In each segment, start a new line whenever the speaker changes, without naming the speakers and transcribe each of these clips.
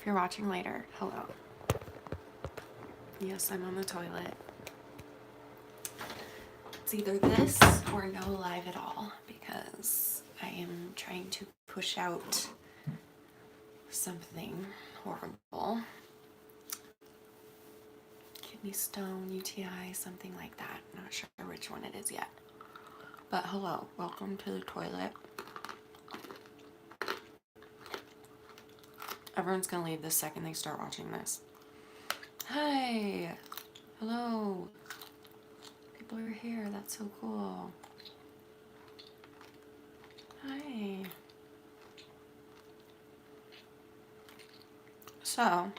If you're watching later, hello. Yes, I'm on the toilet. It's either this or no live at all because I am trying to push out something horrible. Kidney stone, UTI, something like that. Not sure which one it is yet. But hello, welcome to the toilet. Everyone's gonna leave the second they start watching this. Hi! Hello! People are here, that's so cool. Hi! So,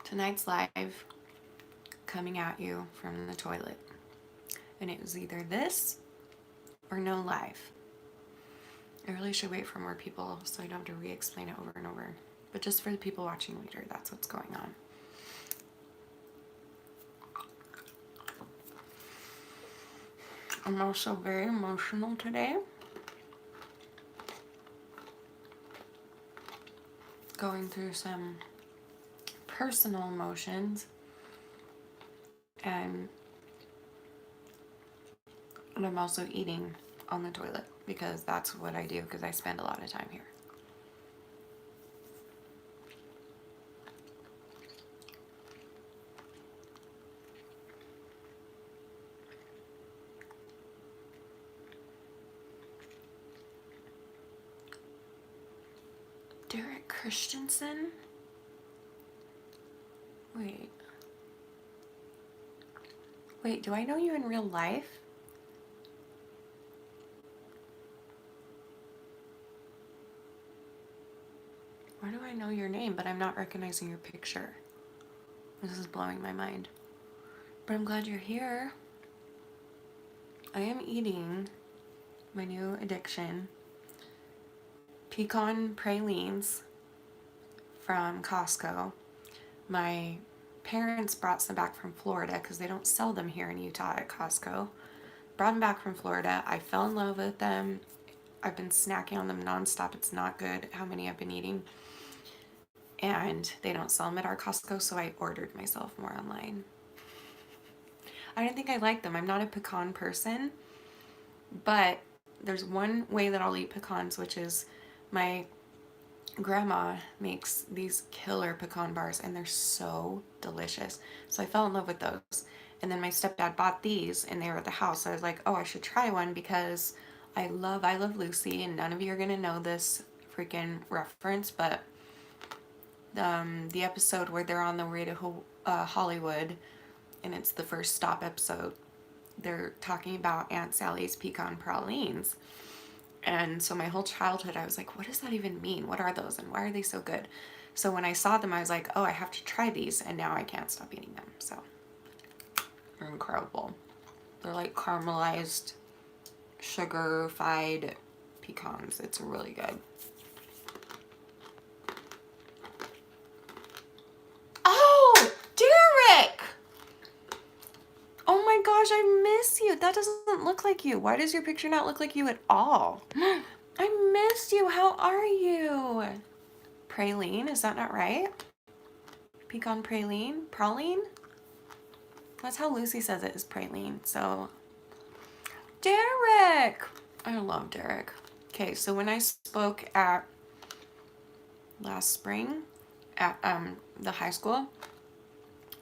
tonight's live coming at you from the toilet. And it was either this or no live. I really should wait for more people so I don't have to re-explain it over and over. But just for the people watching later, that's what's going on. I'm also very emotional today. Going through some personal emotions. And I'm also eating on the toilet because that's what I do because I spend a lot of time here. Derek Christensen? Wait, do I know you in real life? Why do I know your name, but I'm not recognizing your picture? This is blowing my mind. But I'm glad you're here. I am eating my new addiction, pecan pralines from Costco. My parents brought some back from Florida because they don't sell them here in Utah at Costco. Brought them back from Florida. I fell in love with them. I've been snacking on them nonstop. It's not good how many I've been eating. And they don't sell them at our Costco, so I ordered myself more online. I didn't think I liked them. I'm not a pecan person, but there's one way that I'll eat pecans, which is my grandma makes these killer pecan bars and they're so delicious. So I fell in love with those. And then my stepdad bought these and they were at the house. So I was like, oh, I should try one because I love Lucy, and none of you are going to know this freaking reference, but the episode where they're on the way to Hollywood, and it's the first stop episode, they're talking about Aunt Sally's pecan pralines. And so my whole childhood, I was like, what does that even mean? What are those and why are they so good? So when I saw them, I was like, oh, I have to try these, and now I can't stop eating them. So they're incredible. They're like caramelized, sugar-fied pecans. It's really good. Oh, Derek! Oh my gosh, I miss you. That doesn't look like you. Why does your picture not look like you at all? I missed you. How are you? Praline, is that not right? Pecan praline? Praline? That's how Lucy says it, is praline. So, Derek! I love Derek. Okay, so when I spoke at last spring at the high school,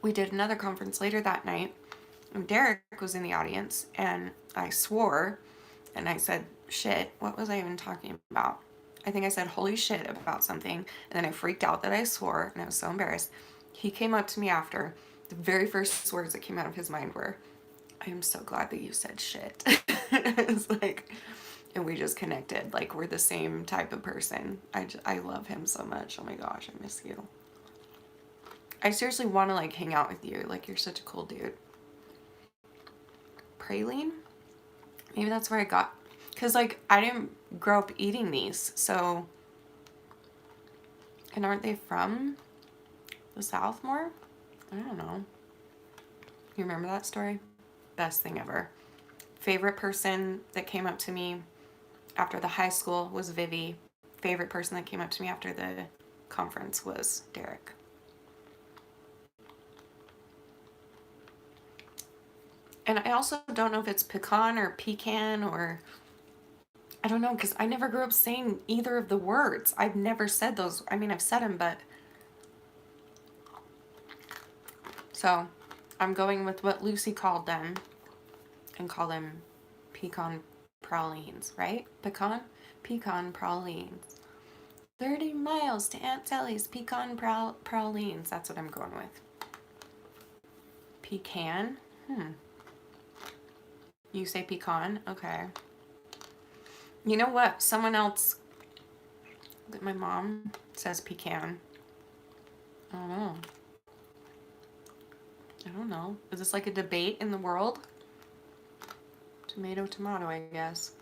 we did another conference later that night. And Derek was in the audience, and I swore, and I said, shit, what was I even talking about? I think I said holy shit about something, and then I freaked out that I swore, and I was so embarrassed. He came up to me after. The very first words that came out of his mind were, I am so glad that you said shit. It's like, and we just connected. Like, we're the same type of person. I love him so much. Oh my gosh, I miss you. I seriously want to, like, hang out with you. Like, you're such a cool dude. Praline? Maybe that's where I got, because like I didn't grow up eating these, so, and aren't they from the South more? I don't know. You remember that story? Best thing ever. Favorite person that came up to me after the high school was Vivi favorite person that came up to me after the conference was Derek. And I also don't know if it's pecan or pecan or I don't know, because I never grew up saying either of the words. I've never said those. I mean, I've said them, but so I'm going with what Lucy called them and call them pecan pralines, right? Pecan pralines. 30 miles to Aunt Sally's pecan pralines. That's what I'm going with. Pecan? You say pecan? Okay. You know what? Someone else, my mom says pecan. I don't know. Is this like a debate in the world? Tomato, tomato, I guess.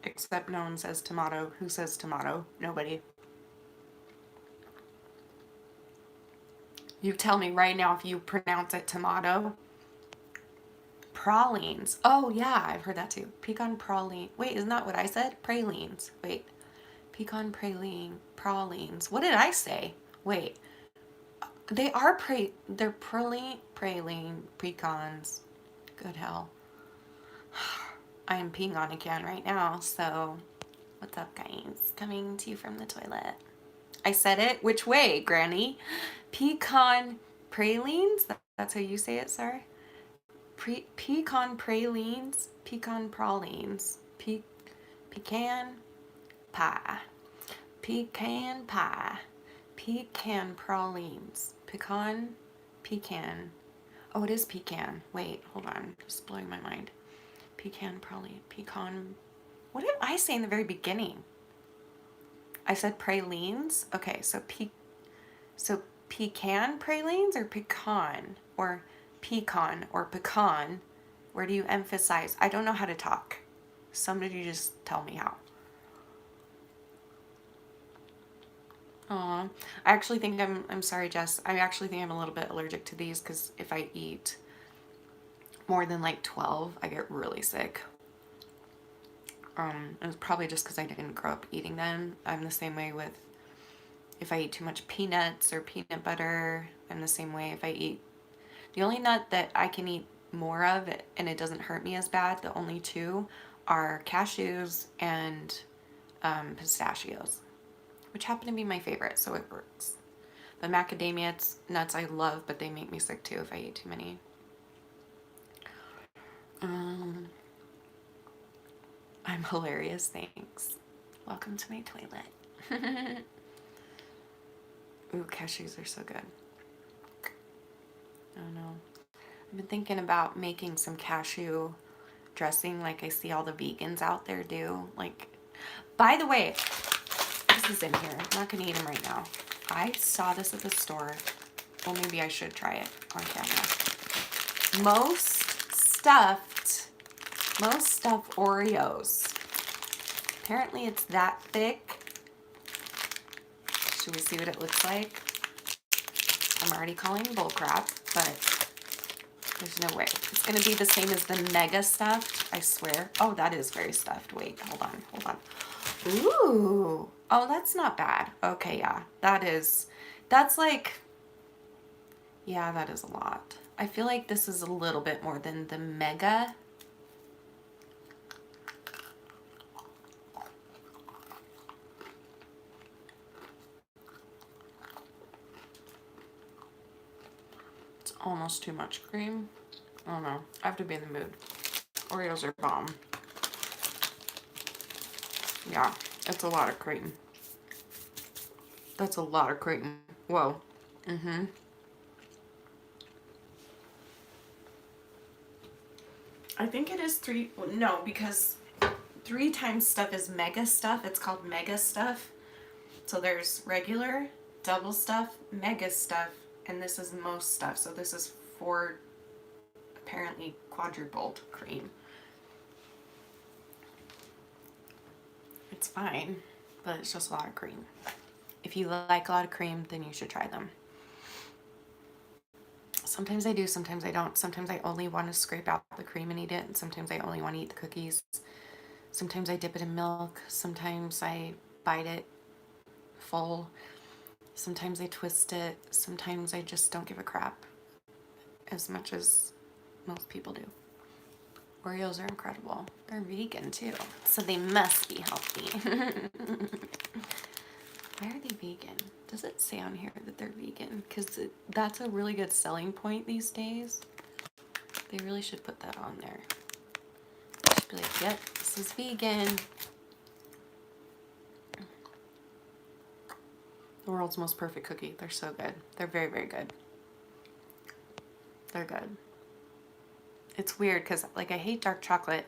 Except no one says tomato. Who says tomato? Nobody. You tell me right now if you pronounce it tomato. Pralines. Oh, yeah, I've heard that too. Pecan praline. Wait, isn't that what I said? Pralines. Wait. Pecan pralines. What did I say? Wait. They're praline pecans. Good hell. I am peeing on again right now, so what's up, guys? Coming to you from the toilet. I said it. Which way, Granny? Pecan pralines? That's how you say it, sorry? Pecan pralines? Pecan pralines. Pecan pie. Pecan pie. Pecan pralines. Pecan. Oh, it is pecan. Wait, hold on. Just blowing my mind. Pecan praline. Pecan. What did I say in the very beginning? I said pralines. Okay, so pecan pralines or pecan or pecan. Where do you emphasize? I don't know how to talk. Somebody just tell me how. Aw, I actually think I'm sorry, Jess. I actually think I'm a little bit allergic to these because if I eat more than like 12, I get really sick. It's probably just because I didn't grow up eating them. I'm the same way with if I eat too much peanuts or peanut butter. I'm the same way if I eat. The only nut that I can eat more of and it doesn't hurt me as bad, the only two are cashews and pistachios, which happen to be my favorite, so it works. The macadamia nuts I love, but they make me sick too if I eat too many. I'm hilarious, thanks. Welcome to my toilet. Ooh, cashews are so good. Oh no. I've been thinking about making some cashew dressing like I see all the vegans out there do. Like, by the way, this is in here. I'm not gonna eat them right now. I saw this at the store. Well, maybe I should try it on camera. Most stuffed Oreos. Apparently it's that thick. Should we see what it looks like? I'm already calling bullcrap, but there's no way. It's gonna be the same as the mega stuffed, I swear. Oh, that is very stuffed. Wait, hold on. Ooh. Oh, that's not bad. Okay, yeah. That's like, yeah, that is a lot. I feel like this is a little bit more than the mega. It's almost too much cream. I don't know. I have to be in the mood. Oreos are bomb. Yeah, it's a lot of cream. That's a lot of cream. Whoa. I think it is 3. No, because 3 times stuff is mega stuff. It's called mega stuff. So there's regular, double stuff, mega stuff, and this is most stuff. So this is 4 apparently quadrupled cream. It's fine, but it's just a lot of cream. If you like a lot of cream, then you should try them. Sometimes I do, sometimes I don't. Sometimes I only want to scrape out the cream and eat it, and sometimes I only want to eat the cookies. Sometimes I dip it in milk. Sometimes I bite it full. Sometimes I twist it. Sometimes I just don't give a crap as much as most people do. Oreos are incredible. They're vegan too, so they must be healthy. Why are they vegan? Does it say on here that they're vegan? Because that's a really good selling point these days. They really should put that on there. Just be like, yep, this is vegan. The world's most perfect cookie. They're so good. They're very, very good. They're good. It's weird because, like, I hate dark chocolate,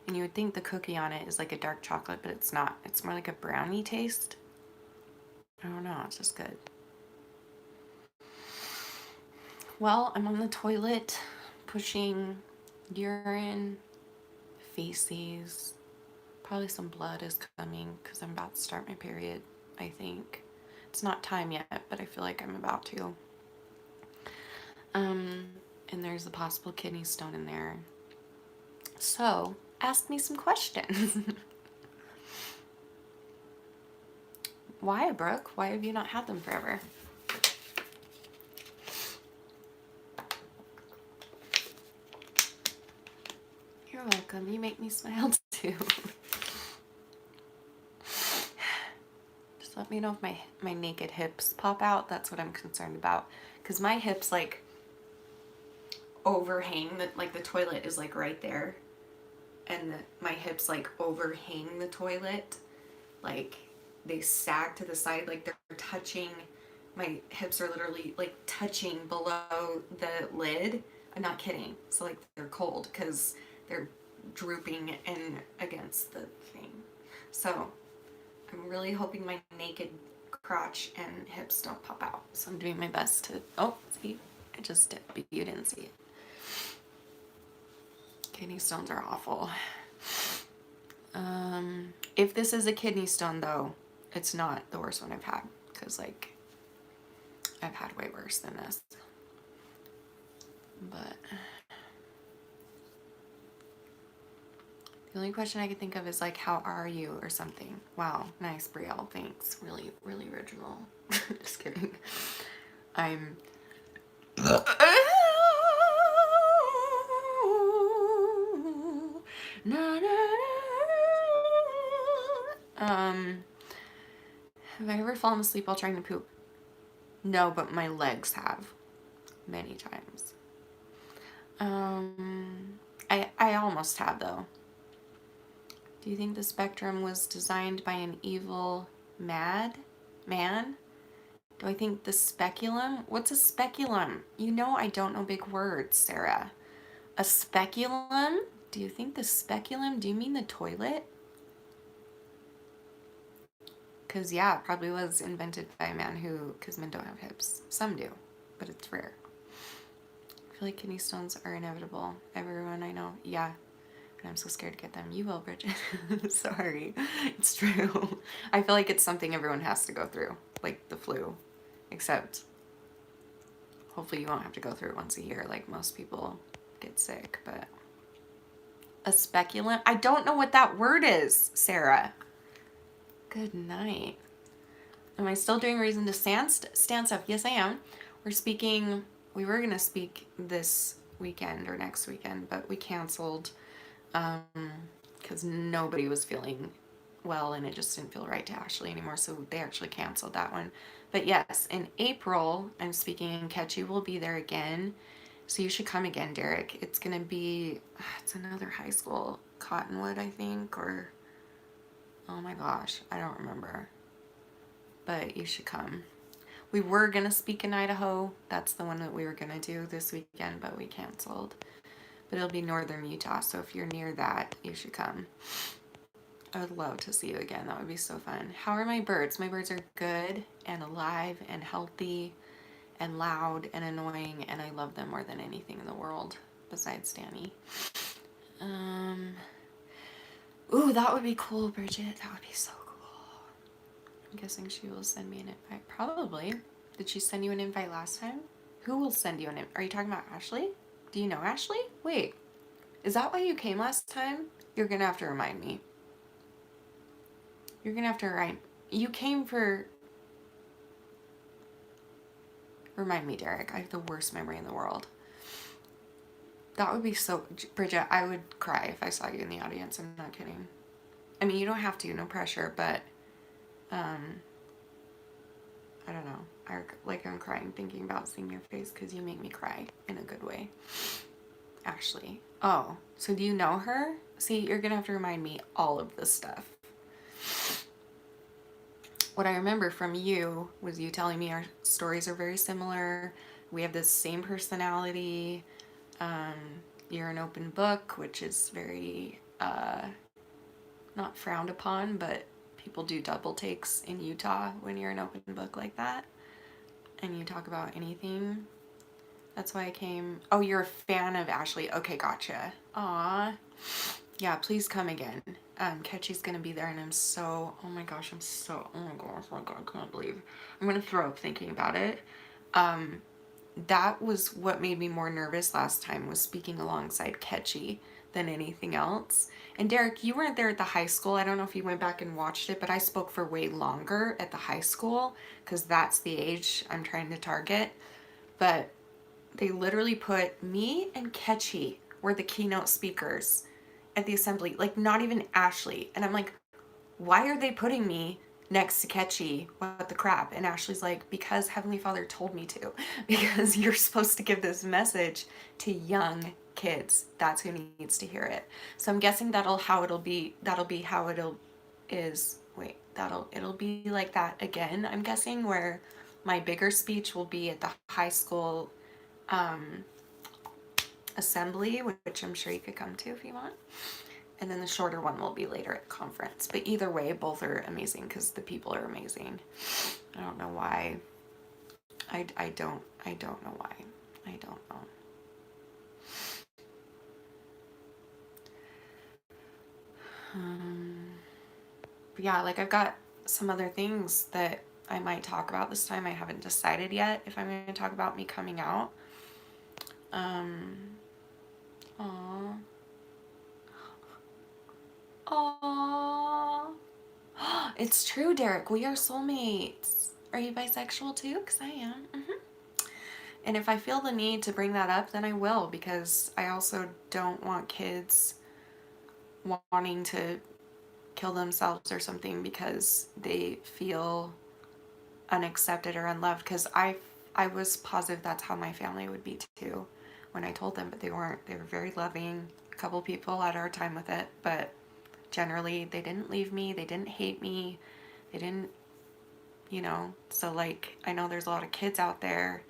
and you would think the cookie on it is like a dark chocolate, but it's not. It's more like a brownie taste. I don't know. It's just good. Well, I'm on the toilet pushing urine, feces. Probably some blood is coming because I'm about to start my period, I think. It's not time yet, but I feel like I'm about to. And there's a possible kidney stone in there. So, ask me some questions. Why, Brooke? Why have you not had them forever? You're welcome. You make me smile too. Just let me know if my naked hips pop out. That's what I'm concerned about. Because my hips, like, overhang, like the toilet is like right there. And my hips, like, overhang the toilet. Like, they sag to the side, like they're touching. My hips are literally, like, touching below the lid. I'm not kidding. So, like, they're cold because they're drooping in against the thing. So I'm really hoping my naked crotch and hips don't pop out. So I'm doing my best to, oh, see, I just did, but you didn't see it. Kidney stones are awful. If this is a kidney stone, though, it's not the worst one I've had, because, like, I've had way worse than this. But the only question I could think of is, like, how are you or something. Wow, nice, Brielle, thanks. Really, really original. Just kidding. I'm... Have I ever fallen asleep while trying to poop? No, but my legs have. Many times. I almost have, though. Do you think the spectrum was designed by an evil man? Do I think the speculum? What's a speculum? You know I don't know big words, Sarah. A speculum? Do you think the speculum? Do you mean the toilet? Because, yeah, it probably was invented by a man who, because men don't have hips. Some do, but it's rare. I feel like kidney stones are inevitable. Everyone I know, yeah. And I'm so scared to get them. You will, Bridget. Sorry. It's true. I feel like it's something everyone has to go through, like the flu. Except, hopefully you won't have to go through it once a year like most people get sick, but... A speculum? I don't know what that word is, Sarah. Good night. Am I still doing Reason to Stand stuff? Yes, I am. We were going to speak this weekend or next weekend, but we canceled because nobody was feeling well and it just didn't feel right to Ashley anymore, so they actually canceled that one. But yes, in April, I'm speaking in Ketchy. We'll be there again, so you should come again, Derek. It's going to be, it's another high school, Cottonwood, I think, or... Oh my gosh, I don't remember. But you should come. We were going to speak in Idaho. That's the one that we were going to do this weekend, but we canceled. But it'll be northern Utah, so if you're near that, you should come. I would love to see you again. That would be so fun. How are my birds? My birds are good and alive and healthy and loud and annoying, and I love them more than anything in the world besides Danny. Ooh, that would be cool, Bridget. That would be so cool. I'm guessing she will send me an invite. Probably. Did she send you an invite last time? Who will send you an invite? Are you talking about Ashley? Do you know Ashley? Wait. Is that why you came last time? You're going to have to remind me. You're going to have to remind... You came for Remind me, Derek. I have the worst memory in the world. That would be so... Bridget, I would cry if I saw you in the audience. I'm not kidding. I mean, you don't have to. No pressure. But, I don't know. I'm crying thinking about seeing your face because you make me cry in a good way. Ashley. Oh, so do you know her? See, you're going to have to remind me all of this stuff. What I remember from you was you telling me our stories are very similar. We have the same personality. You're an open book, which is very not frowned upon, but people do double takes in Utah when you're an open book like that. And you talk about anything. That's why I came. Oh, you're a fan of Ashley. Okay, gotcha. Aw. Yeah, please come again. Ketchy's gonna be there, and I'm so, oh my gosh, oh my gosh, I can't believe. I'm gonna throw up thinking about it. That was what made me more nervous last time, was speaking alongside Ketchy than anything else. And Derek, you weren't there at the high school. I don't know if you went back and watched it, but I spoke for way longer at the high school because that's the age I'm trying to target. But they literally put me and Ketchy were the keynote speakers at the assembly, like not even Ashley. And I'm like, why are they putting me next to Ketchy? What the crap? And Ashley's like, because Heavenly Father told me to, because you're supposed to give this message to young kids. That's who needs to hear it. So I'm guessing that'll be how it'll be like that again. I'm guessing where my bigger speech will be at the high school assembly, which I'm sure you could come to if you want. And then the shorter one will be later at conference. But either way, both are amazing because the people are amazing. I don't know why. I don't know why. I don't know. But yeah, like I've got some other things that I might talk about this time. I haven't decided yet if I'm going to talk about me coming out. Aww. Aww. It's true, Derek. We are soulmates. Are you bisexual too? Because I am. And if I feel the need to bring that up, then I will, because I also don't want kids wanting to kill themselves or something because they feel unaccepted or unloved. Because I was positive that's how my family would be too when I told them, but they weren't. They were very loving. A couple people had a hard time with it, but generally they didn't leave me. They didn't hate me. They didn't, so like, I know there's a lot of kids out there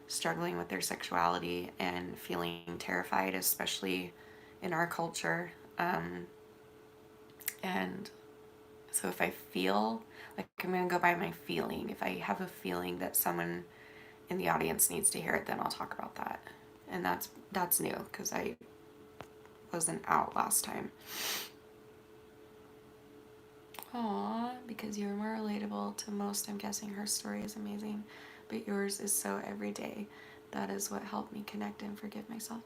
struggling with their sexuality and feeling terrified, especially in our culture. And so if I feel like, I'm going to go by my feeling. If I have a feeling that someone in the audience needs to hear it, then I'll talk about that. And that's new because I wasn't out last time. Aw, because you're more relatable to most, I'm guessing her story is amazing, but yours is so everyday. That is what helped me connect and forgive myself.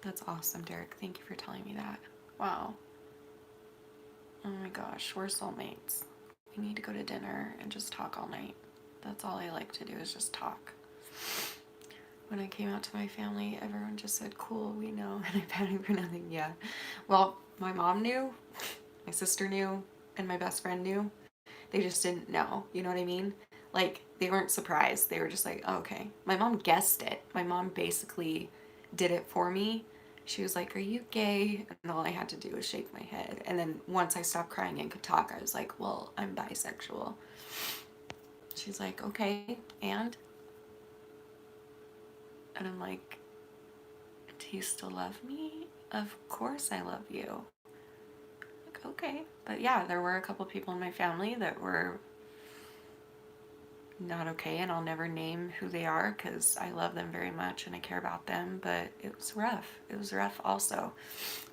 That's awesome, Derek. Thank you for telling me that. Wow. Oh my gosh, we're soulmates. We need to go to dinner and just talk all night. That's all I like to do, is just talk. When I came out to my family, everyone just said, cool, we know, and I panicked for nothing. Yeah. Well, my mom knew, my sister knew, and my best friend knew. They just didn't know. You know what I mean? Like, they weren't surprised. They were just like, oh, okay. My mom guessed it. My mom basically did it for me. She was like, are you gay? And all I had to do was shake my head. And then once I stopped crying and could talk, I was like, well, I'm bisexual. She's like, okay, and I'm like, do you still love me? Of course I love you. Like, okay. But yeah, there were a couple people in my family that were not okay, and I'll never name who they are because I love them very much and I care about them, but it was rough. It was rough also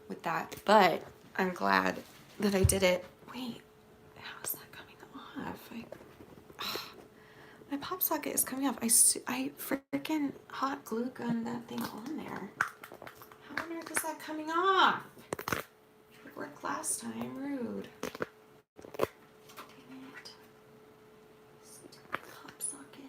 with that. But I'm glad that I did it. Wait, how's that coming off? My pop socket is coming off. I freaking hot glue gun that thing on there. How on earth is that coming off? It worked last time. Rude. Dang it. Stupid pop socket.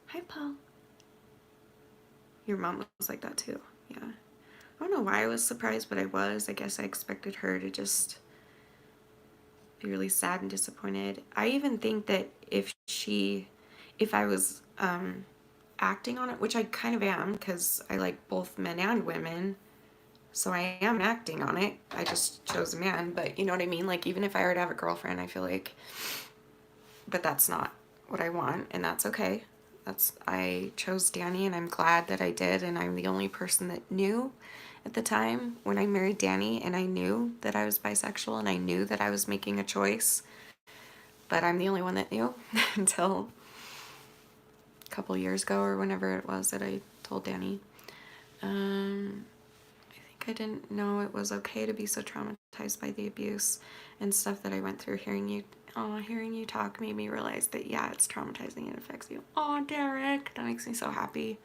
Hi, Paul. Your mom was like that too. Yeah. I don't know why I was surprised, but I was. I guess I expected her to just be really sad and disappointed. I even think that if I was acting on it, which I kind of am because I like both men and women, so I am acting on it. I just chose a man, but you know what I mean? Like, even if I were to have a girlfriend, I feel like, but that's not what I want, and that's okay. I chose Danny, and I'm glad that I did, and I'm the only person that knew at the time when I married Danny, and I knew that I was bisexual, and I knew that I was making a choice, but I'm the only one that knew until a couple years ago or whenever it was that I told Danny. I think I didn't know it was okay to be so traumatized by the abuse and stuff that I went through. Hearing you talk made me realize that, yeah, it's traumatizing and it affects you. Oh, Derek, that makes me so happy.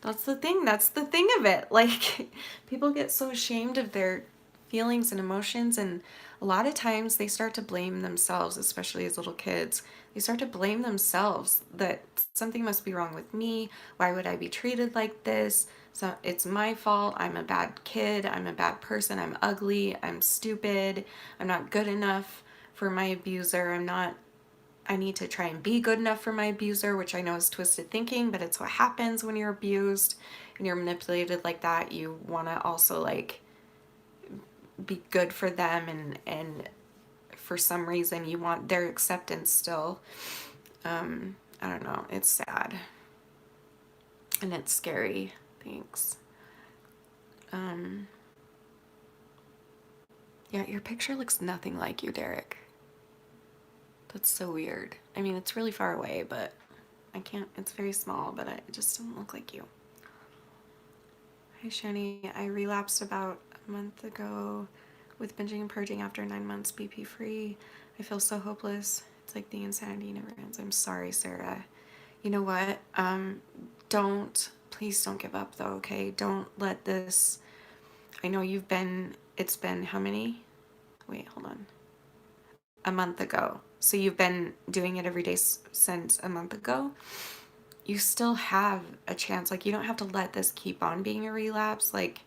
That's the thing. That's the thing of it. Like, people get so ashamed of their feelings and emotions, and a lot of times they start to blame themselves, especially as little kids. They start to blame themselves that something must be wrong with me. Why would I be treated like this? So it's my fault. I'm a bad kid. I'm a bad person. I'm ugly. I'm stupid. I'm not good enough for my abuser. I need to try and be good enough for my abuser, which I know is twisted thinking, but it's what happens when you're abused and you're manipulated like that. You want to also like be good for them, and for some reason you want their acceptance still. I don't know. It's sad and it's scary. Thanks. Yeah, your picture looks nothing like you, Derek. That's so weird. I mean, it's really far away, but I can't, it's very small, but it just doesn't look like you. Hi, Shanny. I relapsed about a month ago with binging and purging after 9 months BP free. I feel so hopeless. It's like the insanity never ends. I'm sorry, Sarah. You know what? Please don't give up though, okay? Don't let this, I know it's been how many? Wait, hold on. A month ago. So you've been doing it every day since a month ago. You still have a chance. Like, you don't have to let this keep on being a relapse. Like,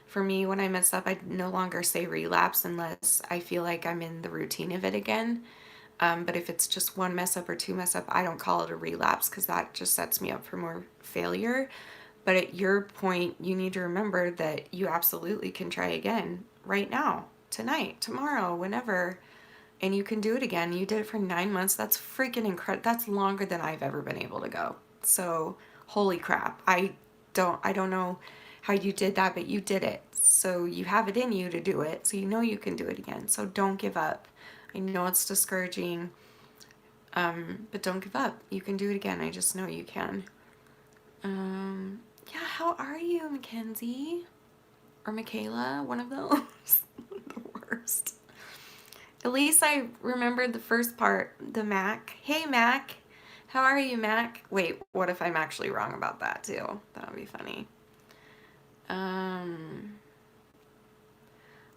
for me, when I mess up, I no longer say relapse unless I feel like I'm in the routine of it again. But if it's just one mess up or two mess up, I don't call it a relapse because that just sets me up for more failure. But at your point, you need to remember that you absolutely can try again right now, tonight, tomorrow, whenever, and you can do it again. You did it for 9 months. That's freaking incredible. That's longer than I've ever been able to go. So, holy crap. I don't know how you did that, but you did it. So, you have it in you to do it. So, you know you can do it again. So, don't give up. I know it's discouraging, but don't give up. You can do it again. I just know you can. Yeah, how are you, Mackenzie? Or Michaela? One of those. The worst. At least I remembered the first part, the Mac. Hey, Mac. How are you, Mac? Wait, what if I'm actually wrong about that, too? That would be funny. I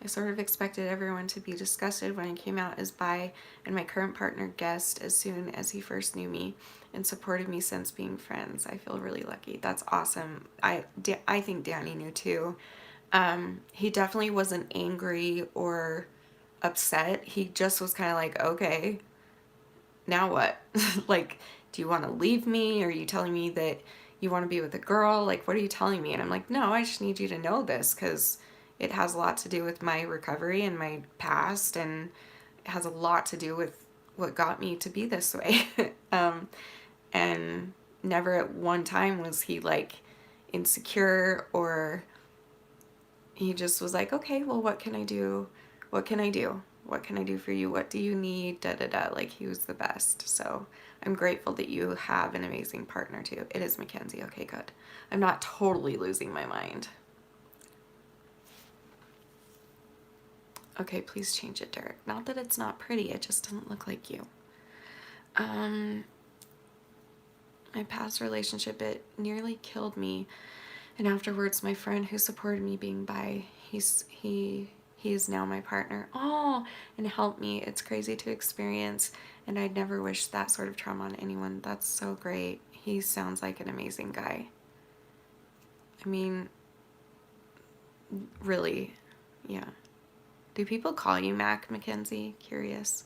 sort of expected everyone to be disgusted when I came out as bi, and my current partner guessed as soon as he first knew me and supported me since being friends. I feel really lucky. That's awesome. I think Danny knew, too. He definitely wasn't angry or upset. He just was kind of like, okay, now what? Like, do you want to leave me? Are you telling me that you want to be with a girl? Like, what are you telling me? And I'm like, no, I just need you to know this because it has a lot to do with my recovery and my past, and it has a lot to do with what got me to be this way. And never at one time was he like insecure, or he just was like, okay, well, what can I do? What can I do? What can I do for you? What do you need? Da da da. Like, he was the best. So I'm grateful that you have an amazing partner too. It is Mackenzie. Okay, good. I'm not totally losing my mind. Okay, please change it, Derek. Not that it's not pretty, it just doesn't look like you. My past relationship, it nearly killed me. And afterwards, my friend who supported me being bi, he is now my partner. Oh, and helped me. It's crazy to experience And I'd never wish that sort of trauma on anyone. That's so great. He sounds like an amazing guy. I mean, really, yeah. Do people call you Mac, Mackenzie? Curious.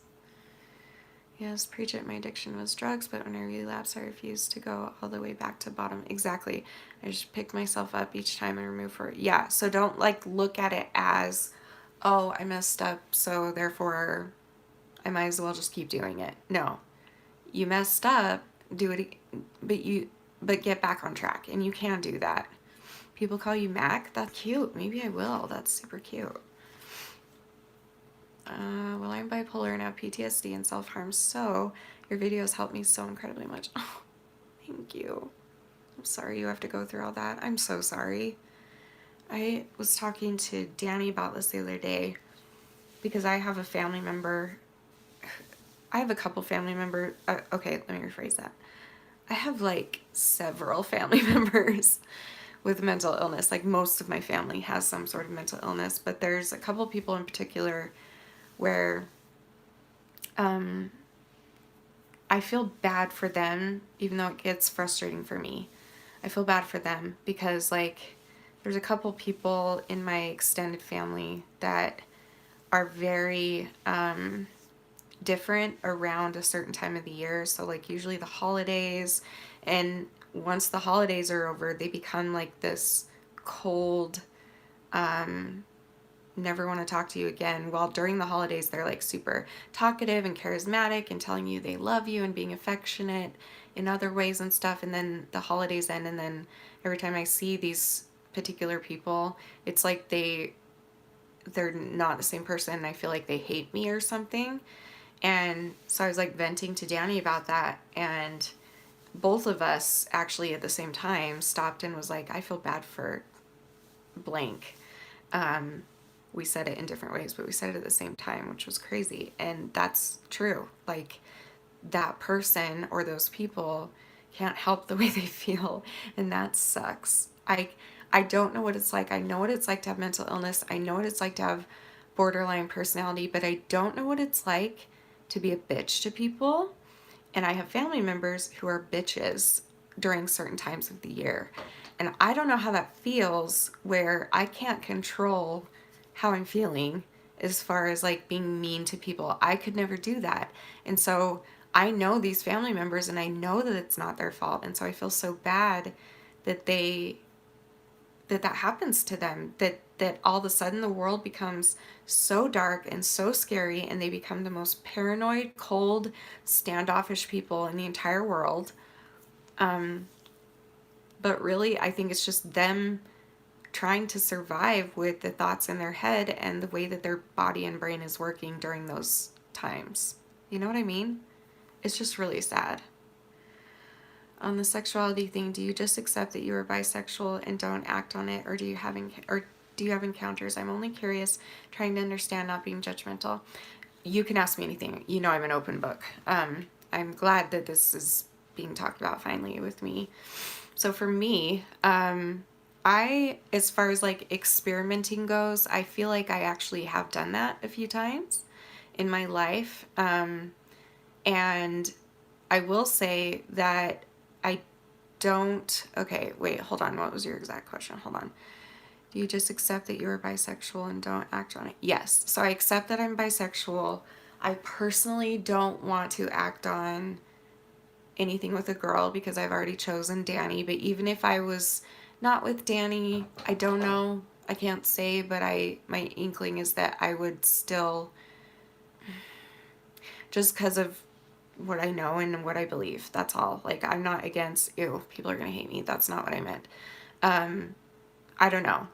Yes, preach it. My addiction was drugs, but when I relapsed, I refused to go all the way back to bottom. Exactly. I just picked myself up each time and remove for it. Yeah, so don't like look at it as, oh, I messed up, so therefore I might as well just keep doing it. No, you messed up, do it, but get back on track, and you can do that. People call you Mac? That's cute. Maybe I will. That's super cute. Well, I'm bipolar and have PTSD and self-harm, so your videos help me so incredibly much. Oh, thank you. I'm sorry you have to go through all that. I'm so sorry. I was talking to Danny about this the other day because I have a family member. I have a couple family members. Okay, let me rephrase that. I have like several family members with mental illness. Like most of my family has some sort of mental illness, but there's a couple people in particular where I feel bad for them, even though it gets frustrating for me. I feel bad for them because, like, there's a couple people in my extended family that are very different around a certain time of the year. So, like, usually the holidays, and once the holidays are over, they become like this cold, never want to talk to you again. While during the holidays, they're like super talkative and charismatic and telling you they love you and being affectionate in other ways and stuff. And then the holidays end, and then every time I see these particular people, it's like they're not the same person, and I feel like they hate me or something. And so I was like venting to Danny about that, and both of us actually at the same time stopped and was like, I feel bad for blank. We said it in different ways, but we said it at the same time, which was crazy. And that's true. Like, that person or those people can't help the way they feel, and that sucks. I don't know what it's like. I know what it's like to have mental illness. I know what it's like to have borderline personality, but I don't know what it's like to be a bitch to people. And I have family members who are bitches during certain times of the year. And I don't know how that feels, where I can't control how I'm feeling as far as like being mean to people. I could never do that. And so I know these family members, and I know that it's not their fault. And so I feel so bad that that happens to them, that all of a sudden the world becomes so dark and so scary, and they become the most paranoid, cold, standoffish people in the entire world. But really, I think it's just them trying to survive with the thoughts in their head and the way that their body and brain is working during those times. You know what I mean? It's just really sad. On the sexuality thing, do you just accept that you are bisexual and don't act on it, or do you have encounters? I'm only curious, trying to understand, not being judgmental. You can ask me anything. You know I'm an open book. I'm glad that this is being talked about finally with me. So for me, as far as like experimenting goes, I feel like I actually have done that a few times in my life. And I will say that I don't, okay, wait, hold on. What was your exact question? Hold on. Do you just accept that you're bisexual and don't act on it? Yes. So I accept that I'm bisexual. I personally don't want to act on anything with a girl because I've already chosen Danny. But even if I was not with Danny, I don't know. I can't say, but my inkling is that I would still, just because of what I know and what I believe. That's all. Like, I'm not against, ew, people are going to hate me. That's not what I meant. I don't know.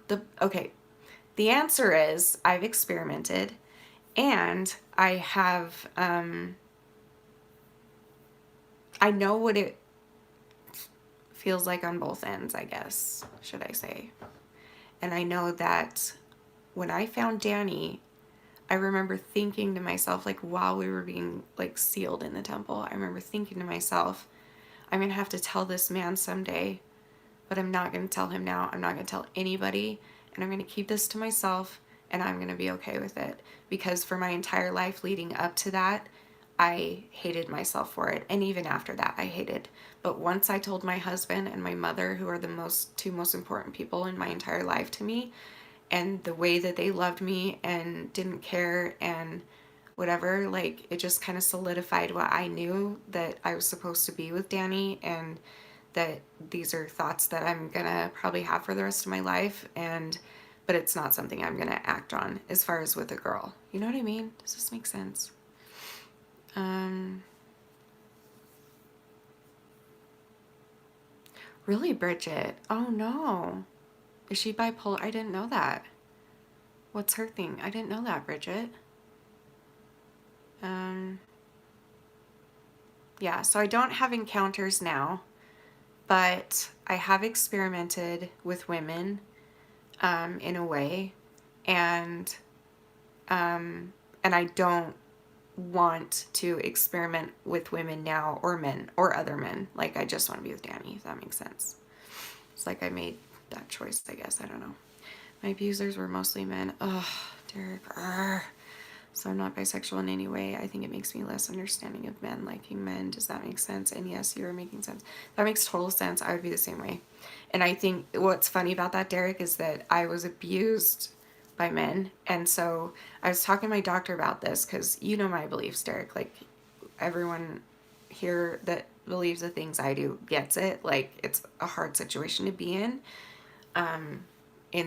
The answer is I've experimented, and I have, I know what it feels like on both ends, I guess, should I say. And I know that when I found Danny, I remember thinking to myself, like, while we were being like sealed in the temple, I remember thinking to myself, I'm going to have to tell this man someday, but I'm not going to tell him now. I'm not going to tell anybody, and I'm going to keep this to myself, and I'm going to be okay with it. Because for my entire life leading up to that, I hated myself for it. And even after that, I hated. But once I told my husband and my mother, who are the two most important people in my entire life to me, and the way that they loved me and didn't care and whatever, like it just kind of solidified what I knew, that I was supposed to be with Danny, and that these are thoughts that I'm gonna probably have for the rest of my life, and but it's not something I'm gonna act on as far as with a girl. You know what I mean? Does this make sense? Really, Bridget? Oh no. Is she bipolar? I didn't know that. What's her thing? I didn't know that, Bridget. Um, yeah, so I don't have encounters now, but I have experimented with women in a way, and I don't want to experiment with women now, or men or other men. Like, I just want to be with Danny, if that makes sense. It's like I made that choice, I guess. I don't know. My abusers were mostly men. Ugh, Derek. Arrgh. So I'm not bisexual in any way. I think it makes me less understanding of men liking men. Does that make sense? And yes, you are making sense. That makes total sense. I would be the same way. And I think what's funny about that, Derek, is that I was abused by men. And so I was talking to my doctor about this, because you know my beliefs, Derek. Like, everyone here that believes the things I do gets it. Like, it's a hard situation to be in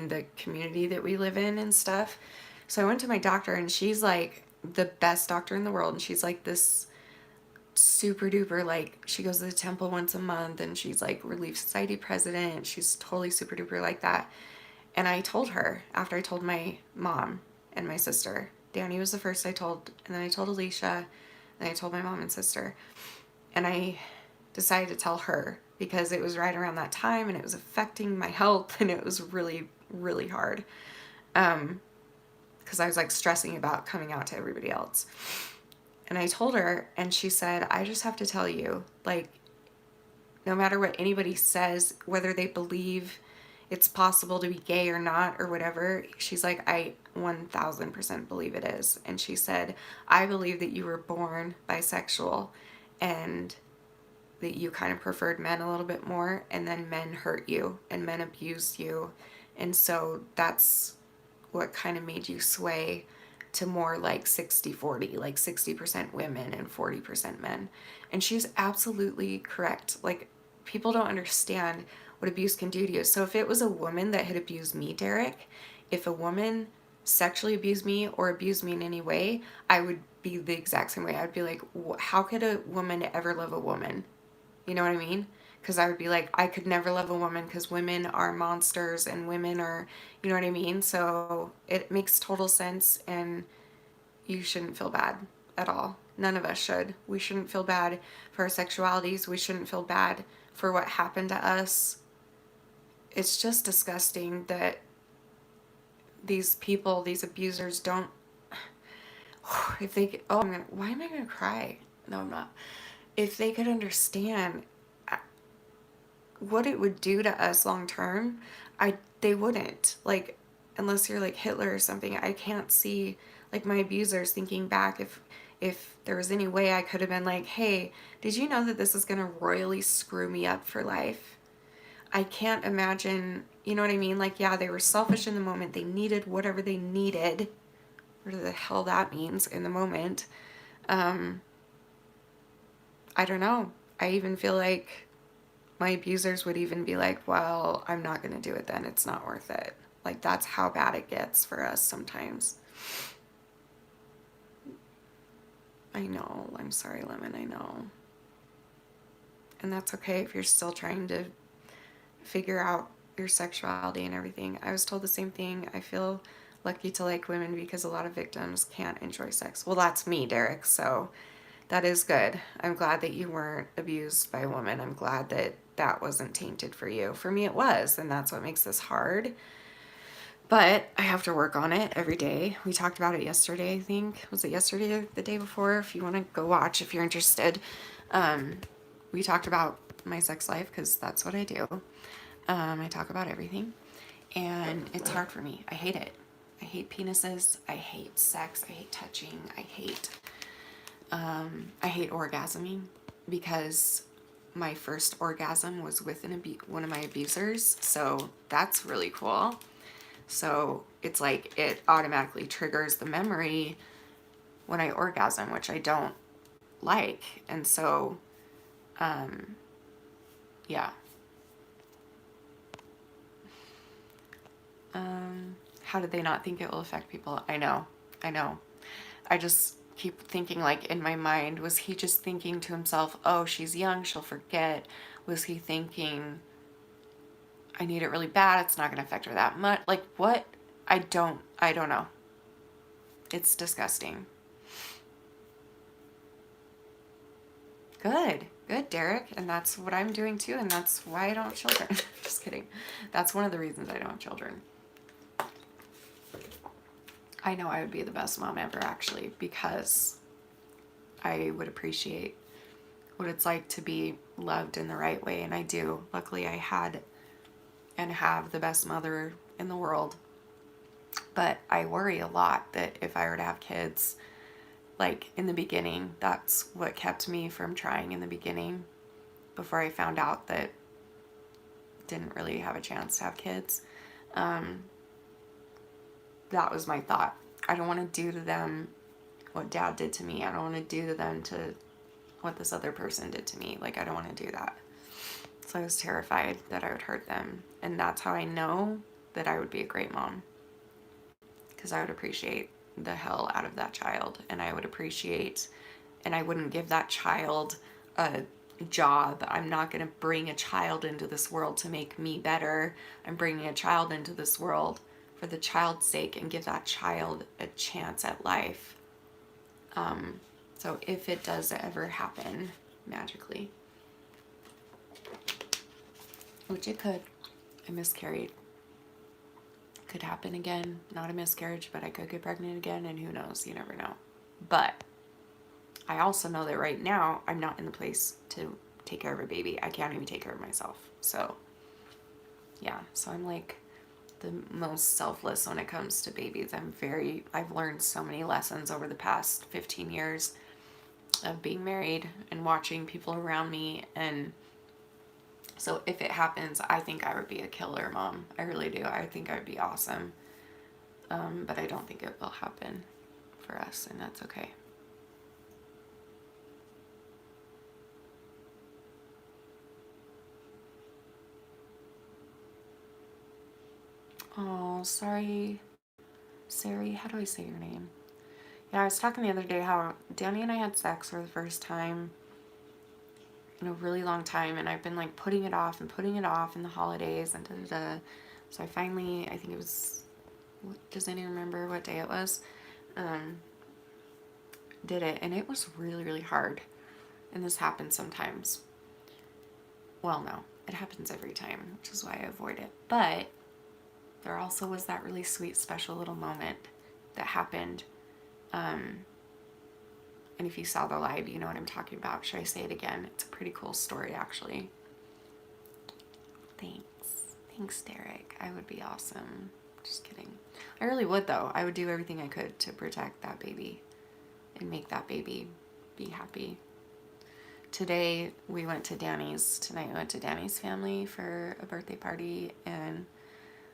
the community that we live in and stuff. So I went to my doctor, and she's like the best doctor in the world. And she's like this super duper, like, she goes to the temple once a month, and she's like Relief Society president. She's totally super duper like that. And I told her, after I told my mom and my sister, Danny was the first I told, and then I told Alicia, and then I told my mom and sister. And I decided to tell her because it was right around that time, and it was affecting my health, and it was really, really hard. Because I was like stressing about coming out to everybody else. And I told her, and she said, I just have to tell you, like, no matter what anybody says, whether they believe it's possible to be gay or not or whatever, she's like, I 1000% believe it is. And she said, I believe that you were born bisexual, and that you kind of preferred men a little bit more, and then men hurt you and men abused you. And so that's what kind of made you sway to more like 60-40, like 60% women and 40% men. And she's absolutely correct. Like, people don't understand what abuse can do to you. So if it was a woman that had abused me, Derek, if a woman sexually abused me or abused me in any way, I would be the exact same way. I'd be like, how could a woman ever love a woman? You know what I mean? Because I would be like, I could never love a woman because women are monsters and women are, you know what I mean? So it makes total sense, and you shouldn't feel bad at all. None of us should. We shouldn't feel bad for our sexualities. We shouldn't feel bad for what happened to us. It's just disgusting that these people, these abusers don't, if they, oh, why am I going to cry? No, I'm not. If they could understand what it would do to us long term, they wouldn't. Like, unless you're like Hitler or something, I can't see like my abusers thinking back, if there was any way I could have been like, hey, did you know that this is going to royally screw me up for life? I can't imagine, you know what I mean? Like, yeah, they were selfish in the moment. They needed whatever they needed, whatever the hell that means in the moment. I don't know. I even feel like my abusers would even be like, well, I'm not going to do it then. It's not worth it. Like, that's how bad it gets for us sometimes. I know. I'm sorry, Lemon. I know. And that's okay if you're still trying to figure out your sexuality and everything. I was told the same thing. I feel lucky to like women because a lot of victims can't enjoy sex. Well, that's me, Derek. So that is good. I'm glad that you weren't abused by a woman. I'm glad that that wasn't tainted for you. For me, it was, and that's what makes this hard. But I have to work on it every day. We talked about it yesterday, I think. Was it yesterday or the day before? If you want to go watch, if you're interested. We talked about my sex life because that's what I do. I talk about everything. And it's hard for me. I hate it. I hate penises. I hate sex. I hate touching. I hate I hate orgasming because my first orgasm was with one of my abusers, so that's really cool. So it's like it automatically triggers the memory when I orgasm, which I don't like. And so, yeah. How did they not think it will affect people? I know. I just keep thinking, like, in my mind, was he just thinking to himself, oh, she's young, she'll forget? Was he thinking, I need it really bad, it's not going to affect her that much? Like, what? I don't know. It's disgusting. Good, Derek. And that's what I'm doing too. And that's why I don't have children. Just kidding. That's one of the reasons I don't have children. I know I would be the best mom ever, actually, because I would appreciate what it's like to be loved in the right way. And I do. Luckily, I had and have the best mother in the world. But I worry a lot that if I were to have kids, like in the beginning, that's what kept me from trying in the beginning before I found out that didn't really have a chance to have kids. That was my thought. I don't want to do to them what dad did to me. I don't want to do to them to what this other person did to me. Like, I don't want to do that. So I was terrified that I would hurt them. And that's how I know that I would be a great mom. Because I would appreciate the hell out of that child. And I would appreciate, and I wouldn't give that child a job. I'm not going to bring a child into this world to make me better. I'm bringing a child into this world for the child's sake and give that child a chance at life. So if it does ever happen magically, which it could, I miscarried. Could happen again. Not a miscarriage, but I could get pregnant again, and who knows? You never know. But I also know that right now I'm not in the place to take care of a baby. I can't even take care of myself. So yeah, so I'm like the most selfless when it comes to babies. I've learned so many lessons over the past 15 years of being married and watching people around me. And so if it happens, I think I would be a killer mom. I really do. I think I would be awesome. But I don't think it will happen for us, and that's okay. Oh, sorry. Sari, how do I say your name? Yeah, I was talking the other day how Danny and I had sex for the first time in a really long time, and I've been like putting it off in the holidays and da-da-da. So I finally, I think it was, does anyone remember what day it was? Did it, and it was really, really hard. And this happens sometimes. Well, no, it happens every time, which is why I avoid it. But there also was that really sweet, special little moment that happened. And if you saw the live, you know what I'm talking about. Should I say it again? It's a pretty cool story, actually. Thanks, Derek. I would be awesome. Just kidding. I really would, though. I would do everything I could to protect that baby and make that baby be happy. Tonight we went to Danny's family for a birthday party, and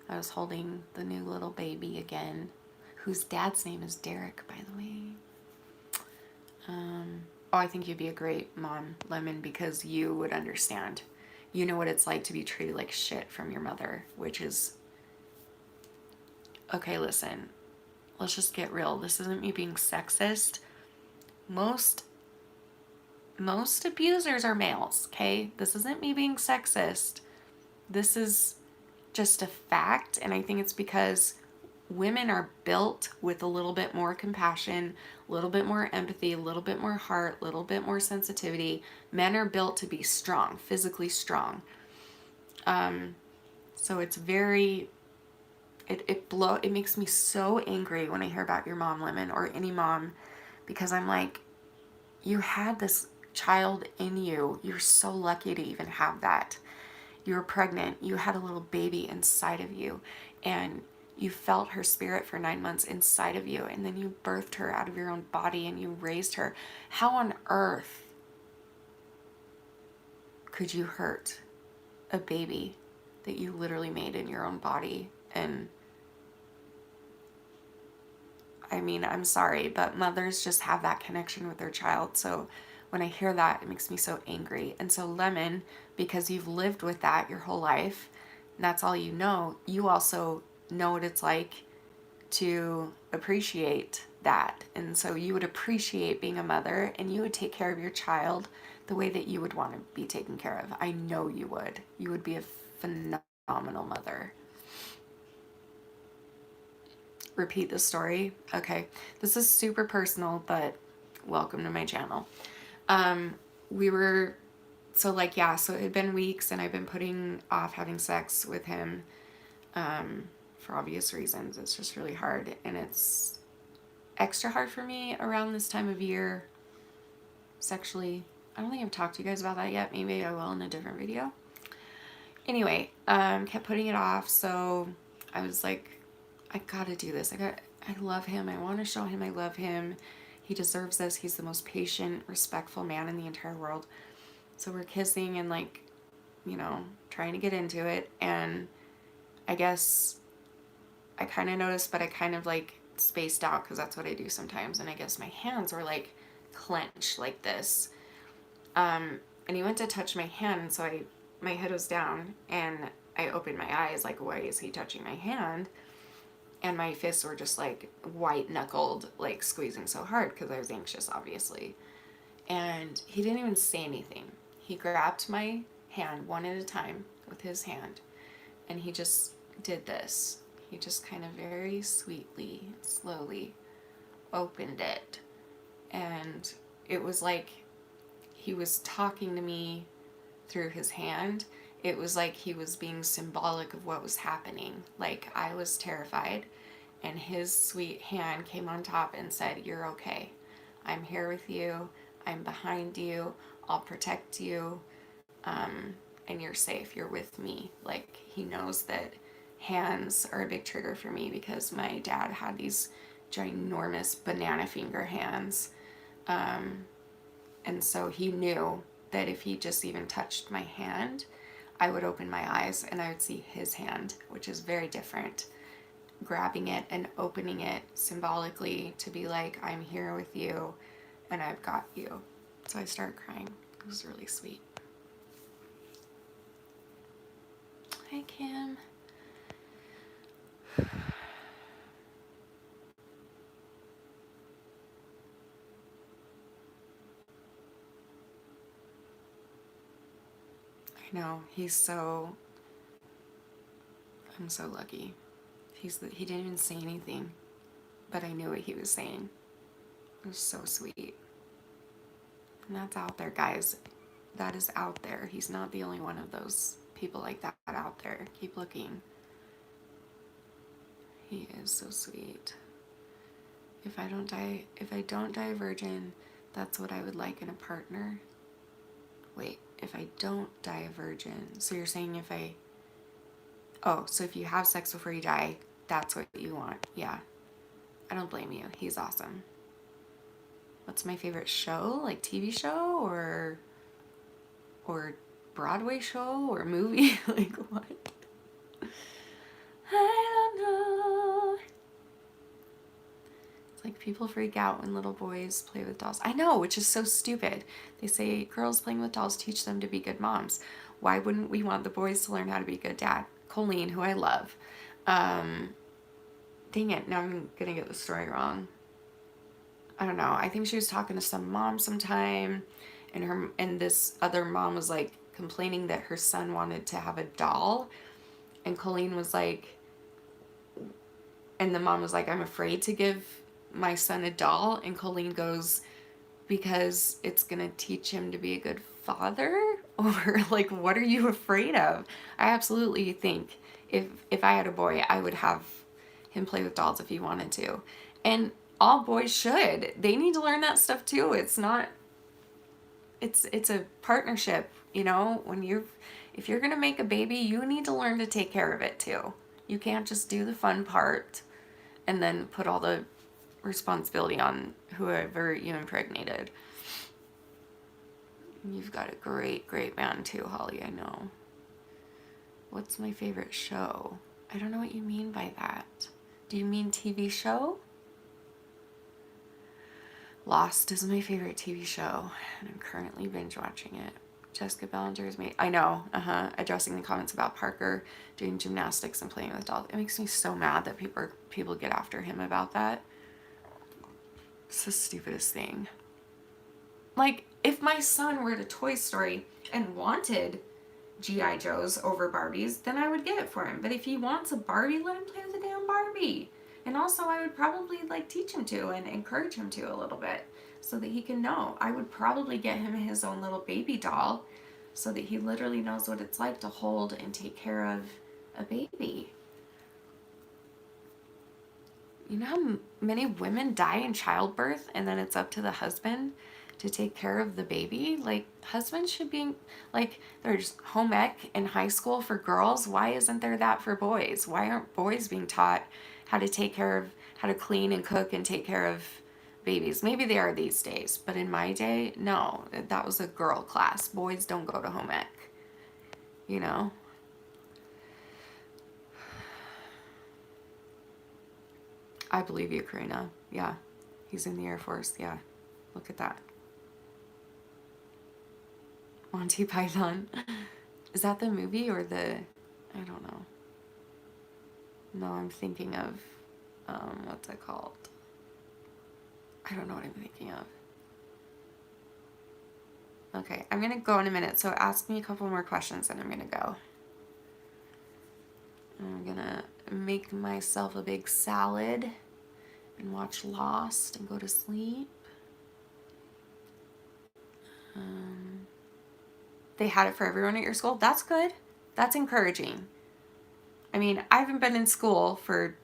I was holding the new little baby again, whose dad's name is Derek, by the way. I think you'd be a great mom, Lemon, because you would understand. You know what it's like to be treated like shit from your mother, which is, okay, listen, let's just get real. This isn't me being sexist. Most abusers are males, okay? This isn't me being sexist. This is just a fact, and I think it's because women are built with a little bit more compassion, a little bit more empathy, a little bit more heart, a little bit more sensitivity. Men are built to be strong, physically strong. So it's very, it makes me so angry when I hear about your mom, Lemon, or any mom, because I'm like, you had this child in you. You're so lucky to even have that. You were pregnant. You had a little baby inside of you, and You felt her spirit for 9 months inside of you, and then you birthed her out of your own body and you raised her. How on earth could you hurt a baby that you literally made in your own body? And I mean, I'm sorry, but mothers just have that connection with their child. So when I hear that, it makes me so angry. And so, Lemon, because you've lived with that your whole life, and that's all you also know what it's like to appreciate that. And so you would appreciate being a mother, and you would take care of your child the way that you would want to be taken care of. I know you would. You would be a phenomenal mother. Repeat the story. Okay. This is super personal, but welcome to my channel. We were, so like, yeah, so it had been weeks and I've been putting off having sex with him, for obvious reasons. It's just really hard, and it's extra hard for me around this time of year sexually. I don't think I've talked to you guys about that yet. Maybe I will in a different video. Anyway, kept putting it off, so I was like, I gotta do this. I love him. I want to show him I love him. He deserves this. He's the most patient, respectful man in the entire world. So we're kissing and like, trying to get into it. And I guess I kind of noticed, but I kind of like spaced out because that's what I do sometimes. And I guess my hands were like clenched like this. And he went to touch my hand. And so my head was down and I opened my eyes like, why is he touching my hand? And my fists were just like white knuckled, like squeezing so hard because I was anxious, obviously. And he didn't even say anything. He grabbed my hand one at a time with his hand, and he just did this. He just kind of very sweetly, slowly opened it. And it was like he was talking to me through his hand. It was like he was being symbolic of what was happening. Like I was terrified, and his sweet hand came on top and said, "You're okay. I'm here with you. I'm behind you. I'll protect you. And you're safe. You're with me." Like he knows that hands are a big trigger for me because my dad had these ginormous banana finger hands. And so he knew that if he just even touched my hand, I would open my eyes and I would see his hand, which is very different. Grabbing it and opening it symbolically to be like, I'm here with you and I've got you. So I started crying. It was really sweet. Hi, Kim. I know, I'm so lucky. He didn't even say anything, but I knew what he was saying. It was so sweet. And that's out there, guys. That is out there. He's not the only one of those people like that out there. Keep looking. He is so sweet. If I don't die a virgin, that's what I would like in a partner. Wait, if I don't die a virgin, so you're saying so if you have sex before you die, that's what you want. Yeah. I don't blame you. He's awesome. What's my favorite show? Like TV show or Broadway show or movie? Like what? I don't know. It's like people freak out when little boys play with dolls. I know, which is so stupid. They say girls playing with dolls teach them to be good moms. Why wouldn't we want the boys to learn how to be a good dad? Colleen, who I love. Dang it, now I'm gonna get the story wrong. I don't know. I think she was talking to some mom sometime, and this other mom was like complaining that her son wanted to have a doll, and Colleen was like, and the mom was like, I'm afraid to give my son a doll, and Colleen goes, because it's gonna teach him to be a good father? Or like, what are you afraid of? I absolutely think if I had a boy, I would have him play with dolls if he wanted to. And all boys should. They need to learn that stuff too. It's not, it's a partnership, if you're gonna make a baby, you need to learn to take care of it too. You can't just do the fun part and then put all the responsibility on whoever you impregnated. You've got a great, great man too, Holly, I know. What's my favorite show? I don't know what you mean by that. Do you mean TV show? Lost is my favorite TV show, and I'm currently binge watching it. Jessica Ballinger's made. I know, addressing the comments about Parker doing gymnastics and playing with dolls. It makes me so mad that people get after him about that. It's the stupidest thing. Like, if my son were to Toy Story and wanted G.I. Joes over Barbies, then I would get it for him. But if he wants a Barbie, let him play with a damn Barbie. And also, I would probably like teach him to and encourage him to a little bit so that he can know. I would probably get him his own little baby doll so that he literally knows what it's like to hold and take care of a baby. You know how many women die in childbirth and then it's up to the husband to take care of the baby? Like, husbands should be, like, there's home ec in high school for girls. Why isn't there that for boys? Why aren't boys being taught how to take care of, how to clean and cook and take care of babies? Maybe they are these days, but in my day, no, that was a girl class. Boys don't go to home ec, you know? I believe you, Karina. Yeah, he's in the Air Force. Yeah, look at that. Monty Python. Is that the movie or the... I don't know. No, I'm thinking of... what's it called? I don't know what I'm thinking of. Okay, I'm going to go in a minute, so ask me a couple more questions and I'm going to go. I'm going to make myself a big salad and watch Lost and go to sleep. They had it for everyone at your school. That's good. That's encouraging. I mean, I haven't been in school for...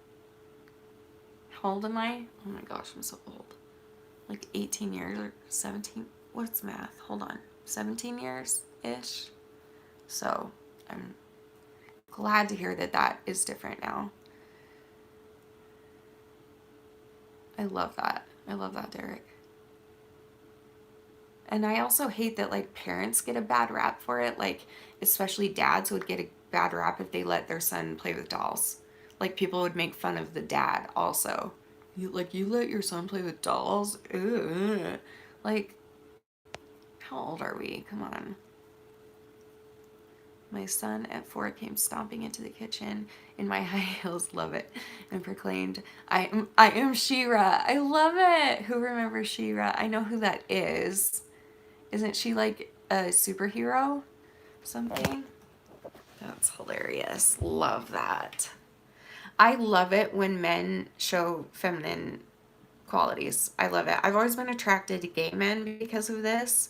How old am I? Oh my gosh, I'm so old. Like 18 years or 17. What's math? Hold on. 17 years-ish. So I'm glad to hear that that is different now. I love that. I love that, Derek. And I also hate that, like, parents get a bad rap for it. Like, especially dads would get a bad rap if they let their son play with dolls. Like, people would make fun of the dad also. You let your son play with dolls? Ugh. Like, how old are we? Come on. My son at 4 came stomping into the kitchen in my high heels, love it, and proclaimed, I am She-Ra. I love it. Who remembers She-Ra? I know who that is. Isn't she like a superhero? Something? That's hilarious. Love that. I love it when men show feminine qualities. I love it. I've always been attracted to gay men because of this,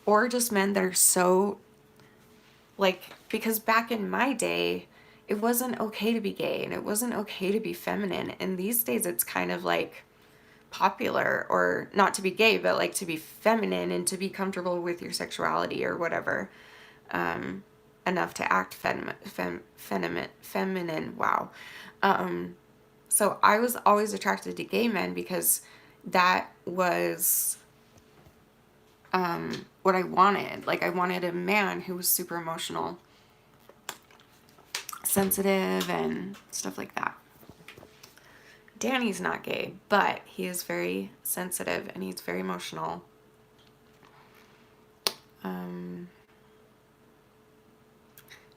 or just men that are so, like, because back in my day, it wasn't okay to be gay and it wasn't okay to be feminine. And these days it's kind of like popular, or not to be gay, but like to be feminine and to be comfortable with your sexuality or whatever, enough to act feminine. Wow. So I was always attracted to gay men because that was what I wanted. Like, I wanted a man who was super emotional, sensitive, and stuff like that. Danny's not gay, but he is very sensitive and he's very emotional.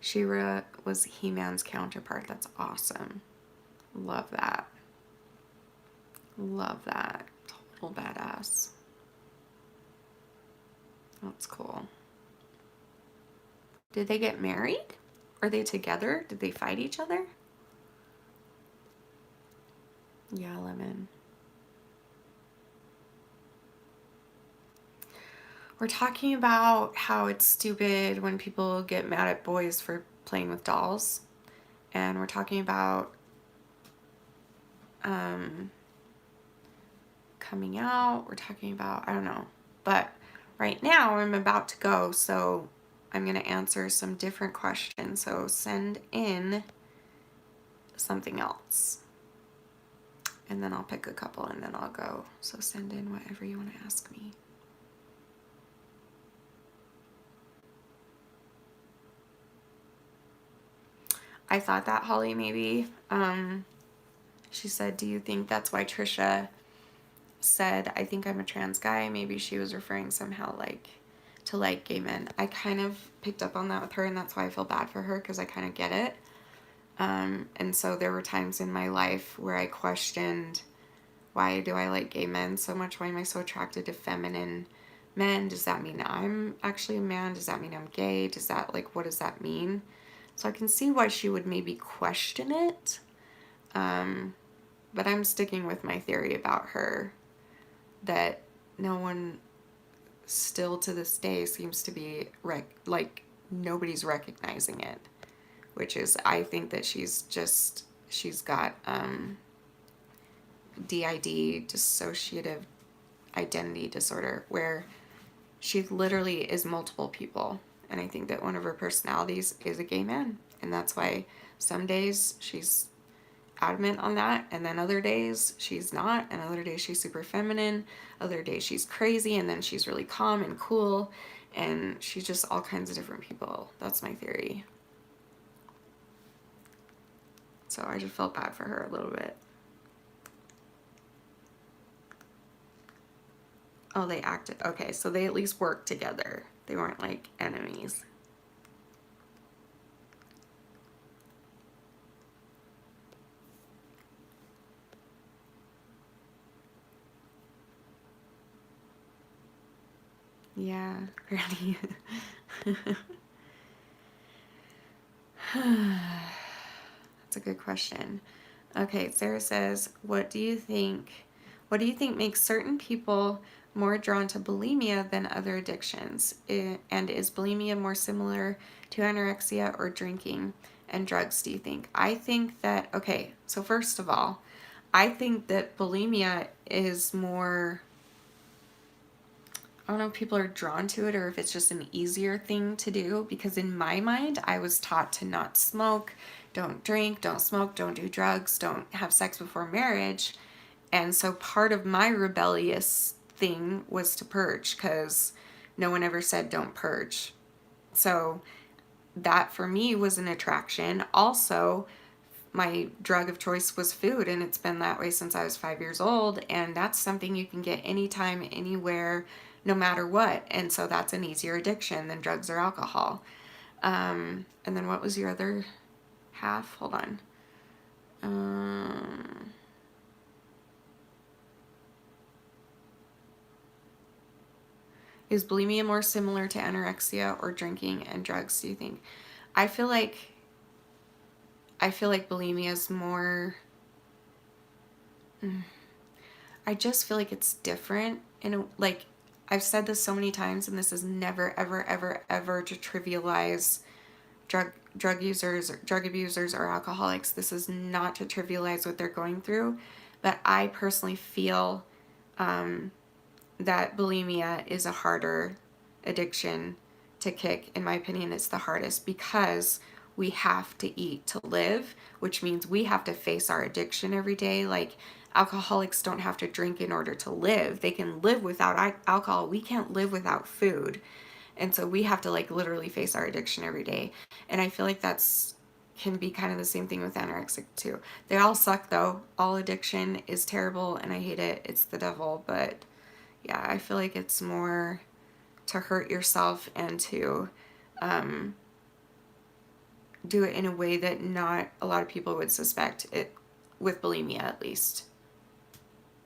She-Ra was He-Man's counterpart. That's awesome. Love that. Love that. Total badass. That's cool. Did they get married? Are they together? Did they fight each other? Yeah, Lemon. We're talking about how it's stupid when people get mad at boys for playing with dolls. And we're talking about coming out. We're talking about, I don't know. But right now I'm about to go, so I'm going to answer some different questions. So send in something else. And then I'll pick a couple and then I'll go. So send in whatever you want to ask me. I thought that, Holly, maybe. She said, do you think that's why Trisha said, I think I'm a trans guy? Maybe she was referring somehow like to like gay men. I kind of picked up on that with her, and that's why I feel bad for her, because I kind of get it. And so there were times in my life where I questioned, why do I like gay men so much? Why am I so attracted to feminine men? Does that mean I'm actually a man? Does that mean I'm gay? Does that, like, what does that mean? So I can see why she would maybe question it. But I'm sticking with my theory about her, that no one still to this day seems to be, like, nobody's recognizing it. Which is, I think that she's got DID, dissociative identity disorder, where she literally is multiple people. And I think that one of her personalities is a gay man. And that's why some days she's adamant on that, and then other days she's not, and other days she's super feminine, other days she's crazy, and then she's really calm and cool, and she's just all kinds of different people. That's my theory. So I just felt bad for her a little bit. Oh, they acted. Okay, so they at least worked together. They weren't like enemies. Yeah, Granny. That's a good question. Okay, Sarah says, what do you think makes certain people more drawn to bulimia than other addictions? And is bulimia more similar to anorexia or drinking and drugs, do you think? I think that, okay, so first of all, I think that bulimia is more, I don't know if people are drawn to it or if it's just an easier thing to do, because in my mind, I was taught to not smoke, don't drink, don't smoke, don't do drugs, don't have sex before marriage. And so part of my rebellious thing was to purge, because no one ever said don't purge. So that for me was an attraction. Also, my drug of choice was food, and it's been that way since I was 5 years old, and that's something you can get anytime, anywhere, no matter what. And so that's an easier addiction than drugs or alcohol. And then what was your other half? Hold on. Is bulimia more similar to anorexia or drinking and drugs, do you think? I feel like bulimia is more, I just feel like it's different. Like, I've said this so many times, and this is never, ever, ever, ever to trivialize drug users, or drug abusers, or alcoholics. This is not to trivialize what they're going through. But I personally feel that bulimia is a harder addiction to kick. In my opinion, it's the hardest, because we have to eat to live, which means we have to face our addiction every day. Like, alcoholics don't have to drink in order to live. They can live without alcohol. We can't live without food. And so we have to, like, literally face our addiction every day. And I feel like that's can be kind of the same thing with anorexic too. They all suck though. All addiction is terrible and I hate it. It's the devil. But yeah, I feel like it's more to hurt yourself and to do it in a way that not a lot of people would suspect it, with bulimia at least.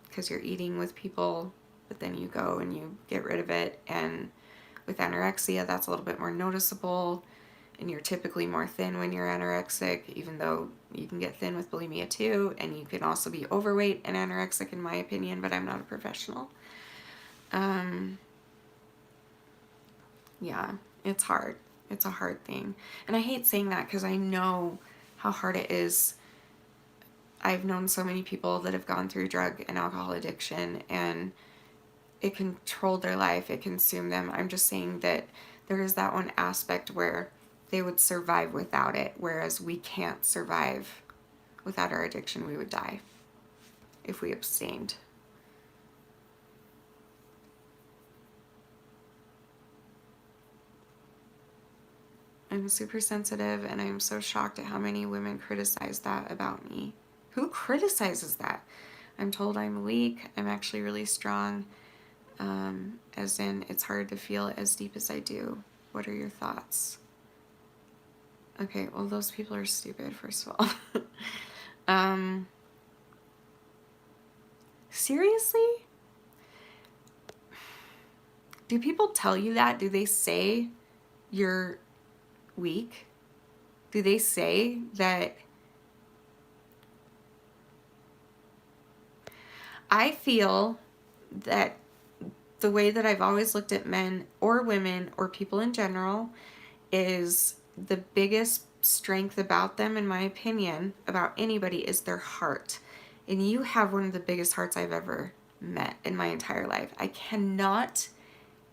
Because you're eating with people, but then you go and you get rid of it. And with anorexia, that's a little bit more noticeable. And you're typically more thin when you're anorexic, even though you can get thin with bulimia too. And you can also be overweight and anorexic, in my opinion, but I'm not a professional. Yeah, it's hard. It's a hard thing. And I hate saying that because I know how hard it is. I've known so many people that have gone through drug and alcohol addiction, and it controlled their life, it consumed them. I'm just saying that there is that one aspect where they would survive without it, whereas we can't survive without our addiction, we would die if we abstained. I'm super sensitive, and I'm so shocked at how many women criticize that about me. Who criticizes that? I'm told I'm weak. I'm actually really strong. As in, it's hard to feel as deep as I do. What are your thoughts? Okay, well, those people are stupid, first of all. Seriously? Do people tell you that? Do they say you're weak? Do they say that? I feel that the way that I've always looked at men or women or people in general is the biggest strength about them, in my opinion, about anybody, is their heart. And you have one of the biggest hearts I've ever met in my entire life. I cannot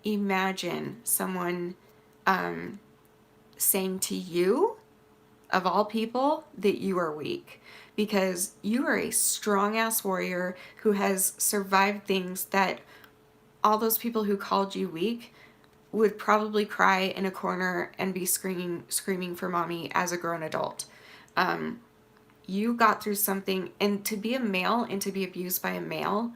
imagine someone saying to you, of all people, that you are weak, because you are a strong ass warrior who has survived things that all those people who called you weak would probably cry in a corner and be screaming for mommy as a grown adult. You got through something, and to be a male and to be abused by a male,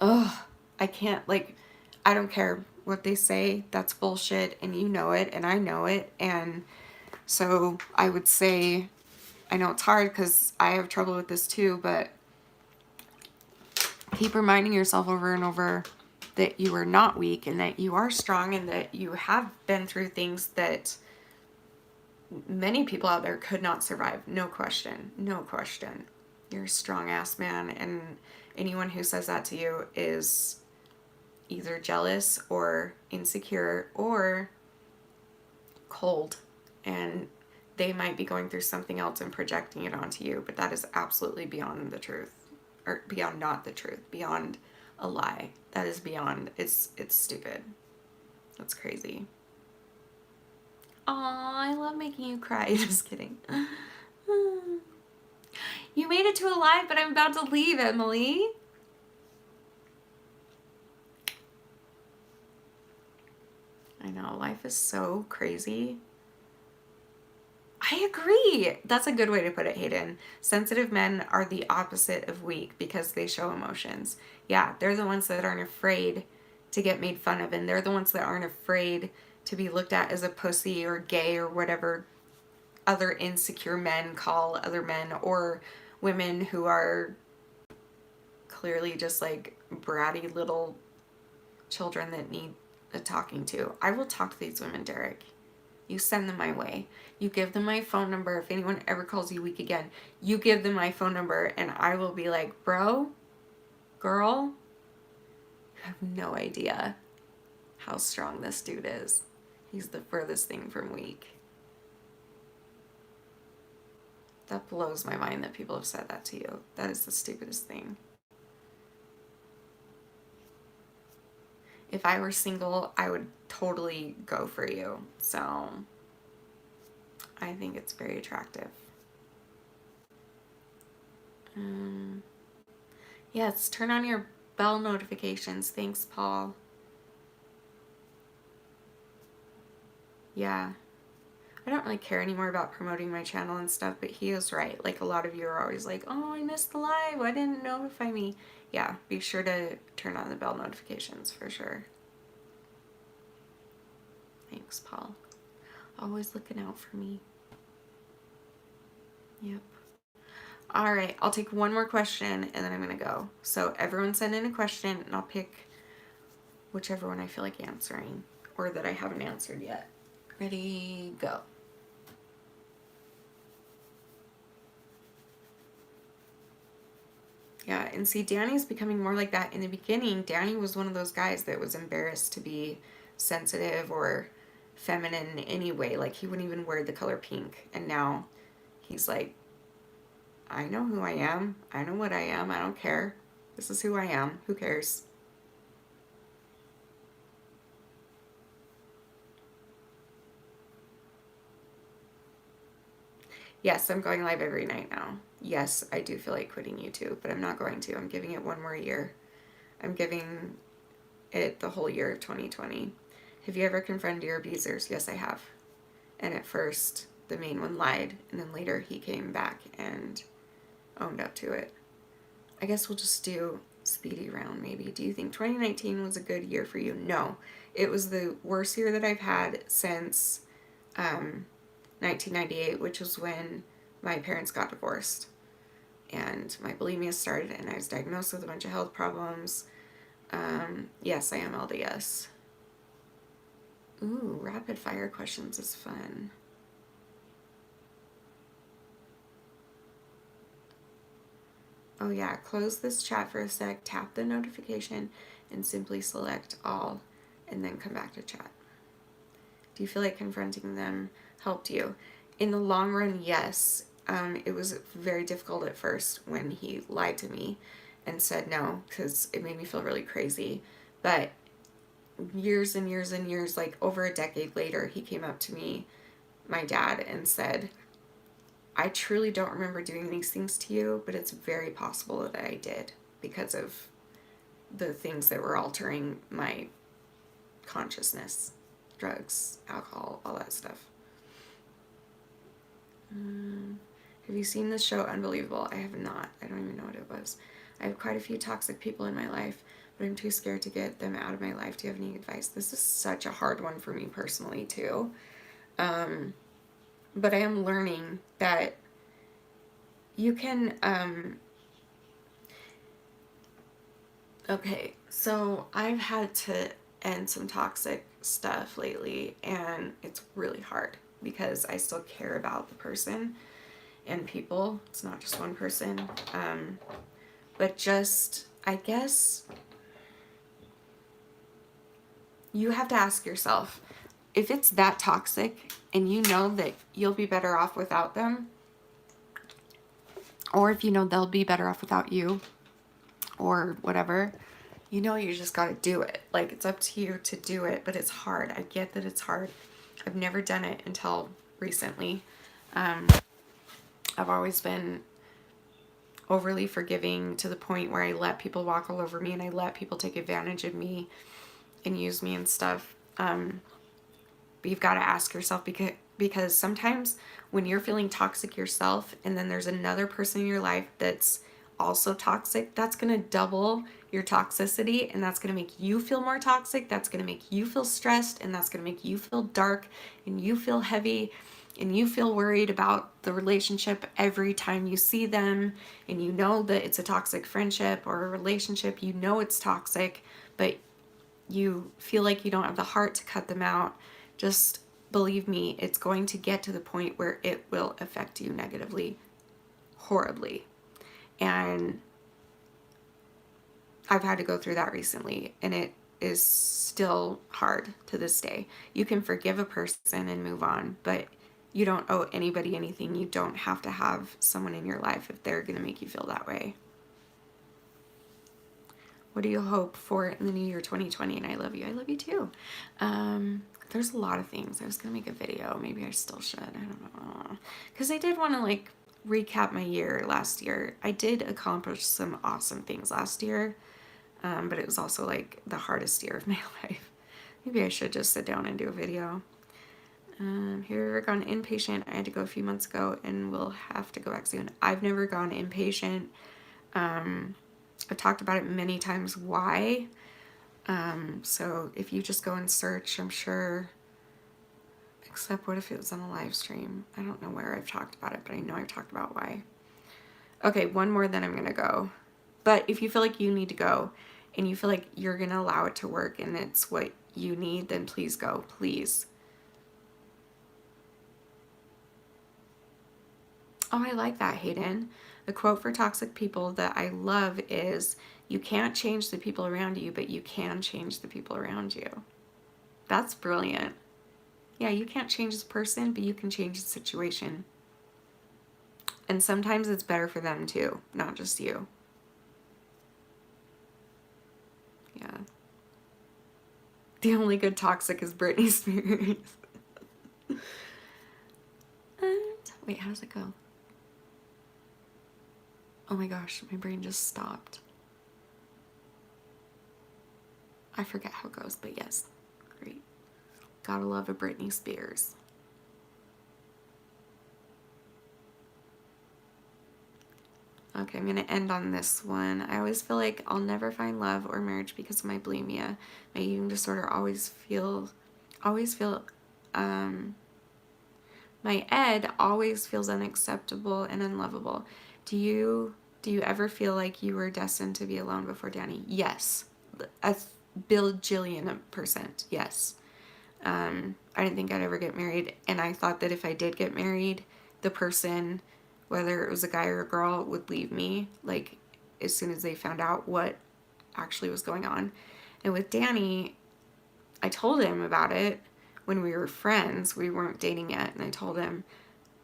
I can't, like, I don't care what they say, that's bullshit, and you know it, and I know it. And so I would say, I know it's hard because I have trouble with this too, but keep reminding yourself over and over that you are not weak, and that you are strong, and that you have been through things that many people out there could not survive. No question. No question. You're a strong ass man, and anyone who says that to you is either jealous or insecure or cold, and they might be going through something else and projecting it onto you, but that is absolutely beyond the truth, or beyond not the truth, beyond a lie. That is beyond, it's stupid. That's crazy. Aw, I love making you cry. Just kidding. You made it to a live, but I'm about to leave, Emily. I know, life is so crazy. I agree. That's a good way to put it, Hayden. Sensitive men are the opposite of weak because they show emotions. Yeah, they're the ones that aren't afraid to get made fun of, and they're the ones that aren't afraid to be looked at as a pussy or gay or whatever other insecure men call other men, or women who are clearly just like bratty little children that need a talking to. I will talk to these women, Derek. You send them my way. You give them my phone number. If anyone ever calls you weak again, you give them my phone number, and I will be like, bro, girl, you have no idea how strong this dude is. He's the furthest thing from weak. That blows my mind that people have said that to you. That is the stupidest thing. If I were single, I would totally go for you. So I think it's very attractive. Yes, turn on your bell notifications. Thanks, Paul. Yeah. I don't really care anymore about promoting my channel and stuff, but he is right. Like, a lot of you are always like, oh, I missed the live. Why didn't notify me? Yeah, be sure to turn on the bell notifications for sure. Thanks, Paul. Always looking out for me. Yep. All right, I'll take one more question and then I'm going to go. So everyone send in a question and I'll pick whichever one I feel like answering or that I haven't answered yet. Ready, go. Yeah, and see, Danny's becoming more like that. In the beginning, Danny was one of those guys that was embarrassed to be sensitive or feminine in any way. Like, he wouldn't even wear the color pink. And now he's like, I know who I am. I know what I am. I don't care. This is who I am. Who cares? Yes, I'm going live every night now. Yes, I do feel like quitting YouTube, but I'm not going to. I'm giving it one more year. I'm giving it the whole year of 2020. Have you ever confronted your abusers? Yes, I have. And at first, the main one lied, and then later he came back and owned up to it. I guess we'll just do speedy round maybe. Do you think 2019 was a good year for you? No. It was the worst year that I've had since 1998, which was when my parents got divorced. And my bulimia started, and I was diagnosed with a bunch of health problems. Yes, I am LDS. Ooh, rapid fire questions is fun. Oh yeah, close this chat for a sec, tap the notification, and simply select all, and then come back to chat. Do you feel like confronting them helped you? In the long run, yes. It was very difficult at first when he lied to me and said no, because it made me feel really crazy. But years and years and years, like over a decade later, he came up to me, my dad, and said, I truly don't remember doing these things to you, but it's very possible that I did because of the things that were altering my consciousness, drugs, alcohol, all that stuff. Have you seen this show Unbelievable? I have not. I don't even know what it was. I have quite a few toxic people in my life, but I'm too scared to get them out of my life. Do you have any advice? This is such a hard one for me personally too. But I am learning that you can, okay, so I've had to end some toxic stuff lately, and it's really hard because I still care about the person and people. It's not just one person. But just, I guess, you have to ask yourself, if it's that toxic and you know that you'll be better off without them, or if you know they'll be better off without you, or whatever, you know you just got to do it. Like, it's up to you to do it, but it's hard. I get that it's hard. I've never done it until recently. I've always been overly forgiving to the point where I let people walk all over me and I let people take advantage of me and use me and stuff. But you've got to ask yourself, because sometimes when you're feeling toxic yourself and then there's another person in your life that's also toxic, that's going to double your toxicity, and that's going to make you feel more toxic. That's going to make you feel stressed, and that's going to make you feel dark and you feel heavy and you feel worried about the relationship every time you see them, and you know that it's a toxic friendship or a relationship, you know it's toxic, but you feel like you don't have the heart to cut them out. Just believe me, it's going to get to the point where it will affect you negatively, horribly. And I've had to go through that recently, and it is still hard to this day. You can forgive a person and move on, but you don't owe anybody anything. You don't have to have someone in your life if they're going to make you feel that way. What do you hope for in the new year 2020? And I love you. I love you too. There's a lot of things. I was going to make a video. Maybe I still should. I don't know. Because I did want to like recap my year last year. I did accomplish some awesome things last year. But it was also like the hardest year of my life. Maybe I should just sit down and do a video. Have you ever gone inpatient? I had to go a few months ago and will have to go back soon. I've never gone inpatient. I've talked about it many times why. So if you just go and search, I'm sure, except what if it was on a live stream? I don't know where I've talked about it, but I know I've talked about why. Okay, one more, then I'm going to go. But if you feel like you need to go and you feel like you're going to allow it to work and it's what you need, then please go, please. Oh, I like that, Hayden. The quote for toxic people that I love is, you can't change the people around you, but you can change the people around you. That's brilliant. Yeah, you can't change this person, but you can change the situation. And sometimes it's better for them too, not just you. Yeah. The only good toxic is Britney Spears. And Wait, how does it go? Oh my gosh, my brain just stopped. I forget how it goes, but yes. Great. Gotta love a Britney Spears. Okay, I'm gonna end on this one. I always feel like I'll never find love or marriage because of my bulimia. My eating disorder my ed always feels unacceptable and unlovable. Do you ever feel like you were destined to be alone before Danny? Yes. A bajillion%, yes. I didn't think I'd ever get married, and I thought that if I did get married, the person, whether it was a guy or a girl, would leave me, like, as soon as they found out what actually was going on. And with Danny, I told him about it when we were friends. We weren't dating yet, and I told him,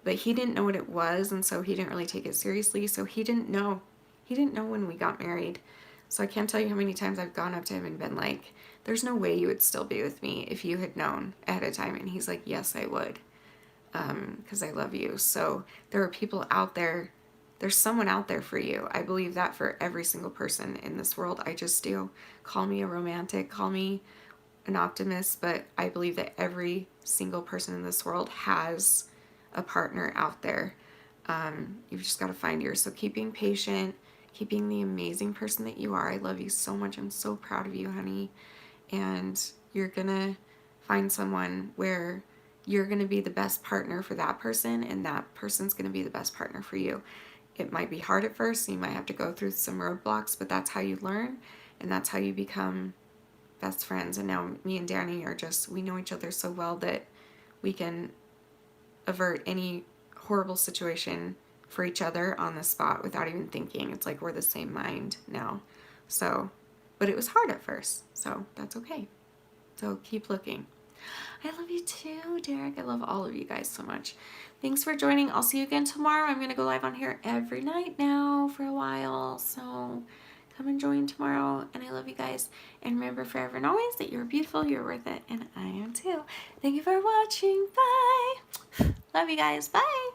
but he didn't know what it was, and so he didn't really take it seriously, so he didn't know. He didn't know when we got married. So I can't tell you how many times I've gone up to him and been like, there's no way you would still be with me if you had known ahead of time. And he's like, yes, I would, because I love you. So there are people out there. There's someone out there for you. I believe that for every single person in this world. I just do. Call me a romantic, call me an optimist, but I believe that every single person in this world has a partner out there. You've just got to find yours. So keep being patient, keep being the amazing person that you are. I love you so much. I'm so proud of you, honey. And you're going to find someone where you're going to be the best partner for that person, and that person's going to be the best partner for you. It might be hard at first. You might have to go through some roadblocks, but that's how you learn, and that's how you become best friends. And now me and Danny are just, we know each other so well that we can avert any horrible situation for each other on the spot without even thinking. It's like we're the same mind now. So, but it was hard at first, so that's okay. So keep looking. I love you too, Derek. I love all of you guys so much. Thanks for joining. I'll see you again tomorrow. I'm going to go live on here every night now for a while, so come and join tomorrow, and I love you guys. And remember forever and always that you're beautiful, you're worth it, and I am too. Thank you for watching. Bye. Love you guys. Bye.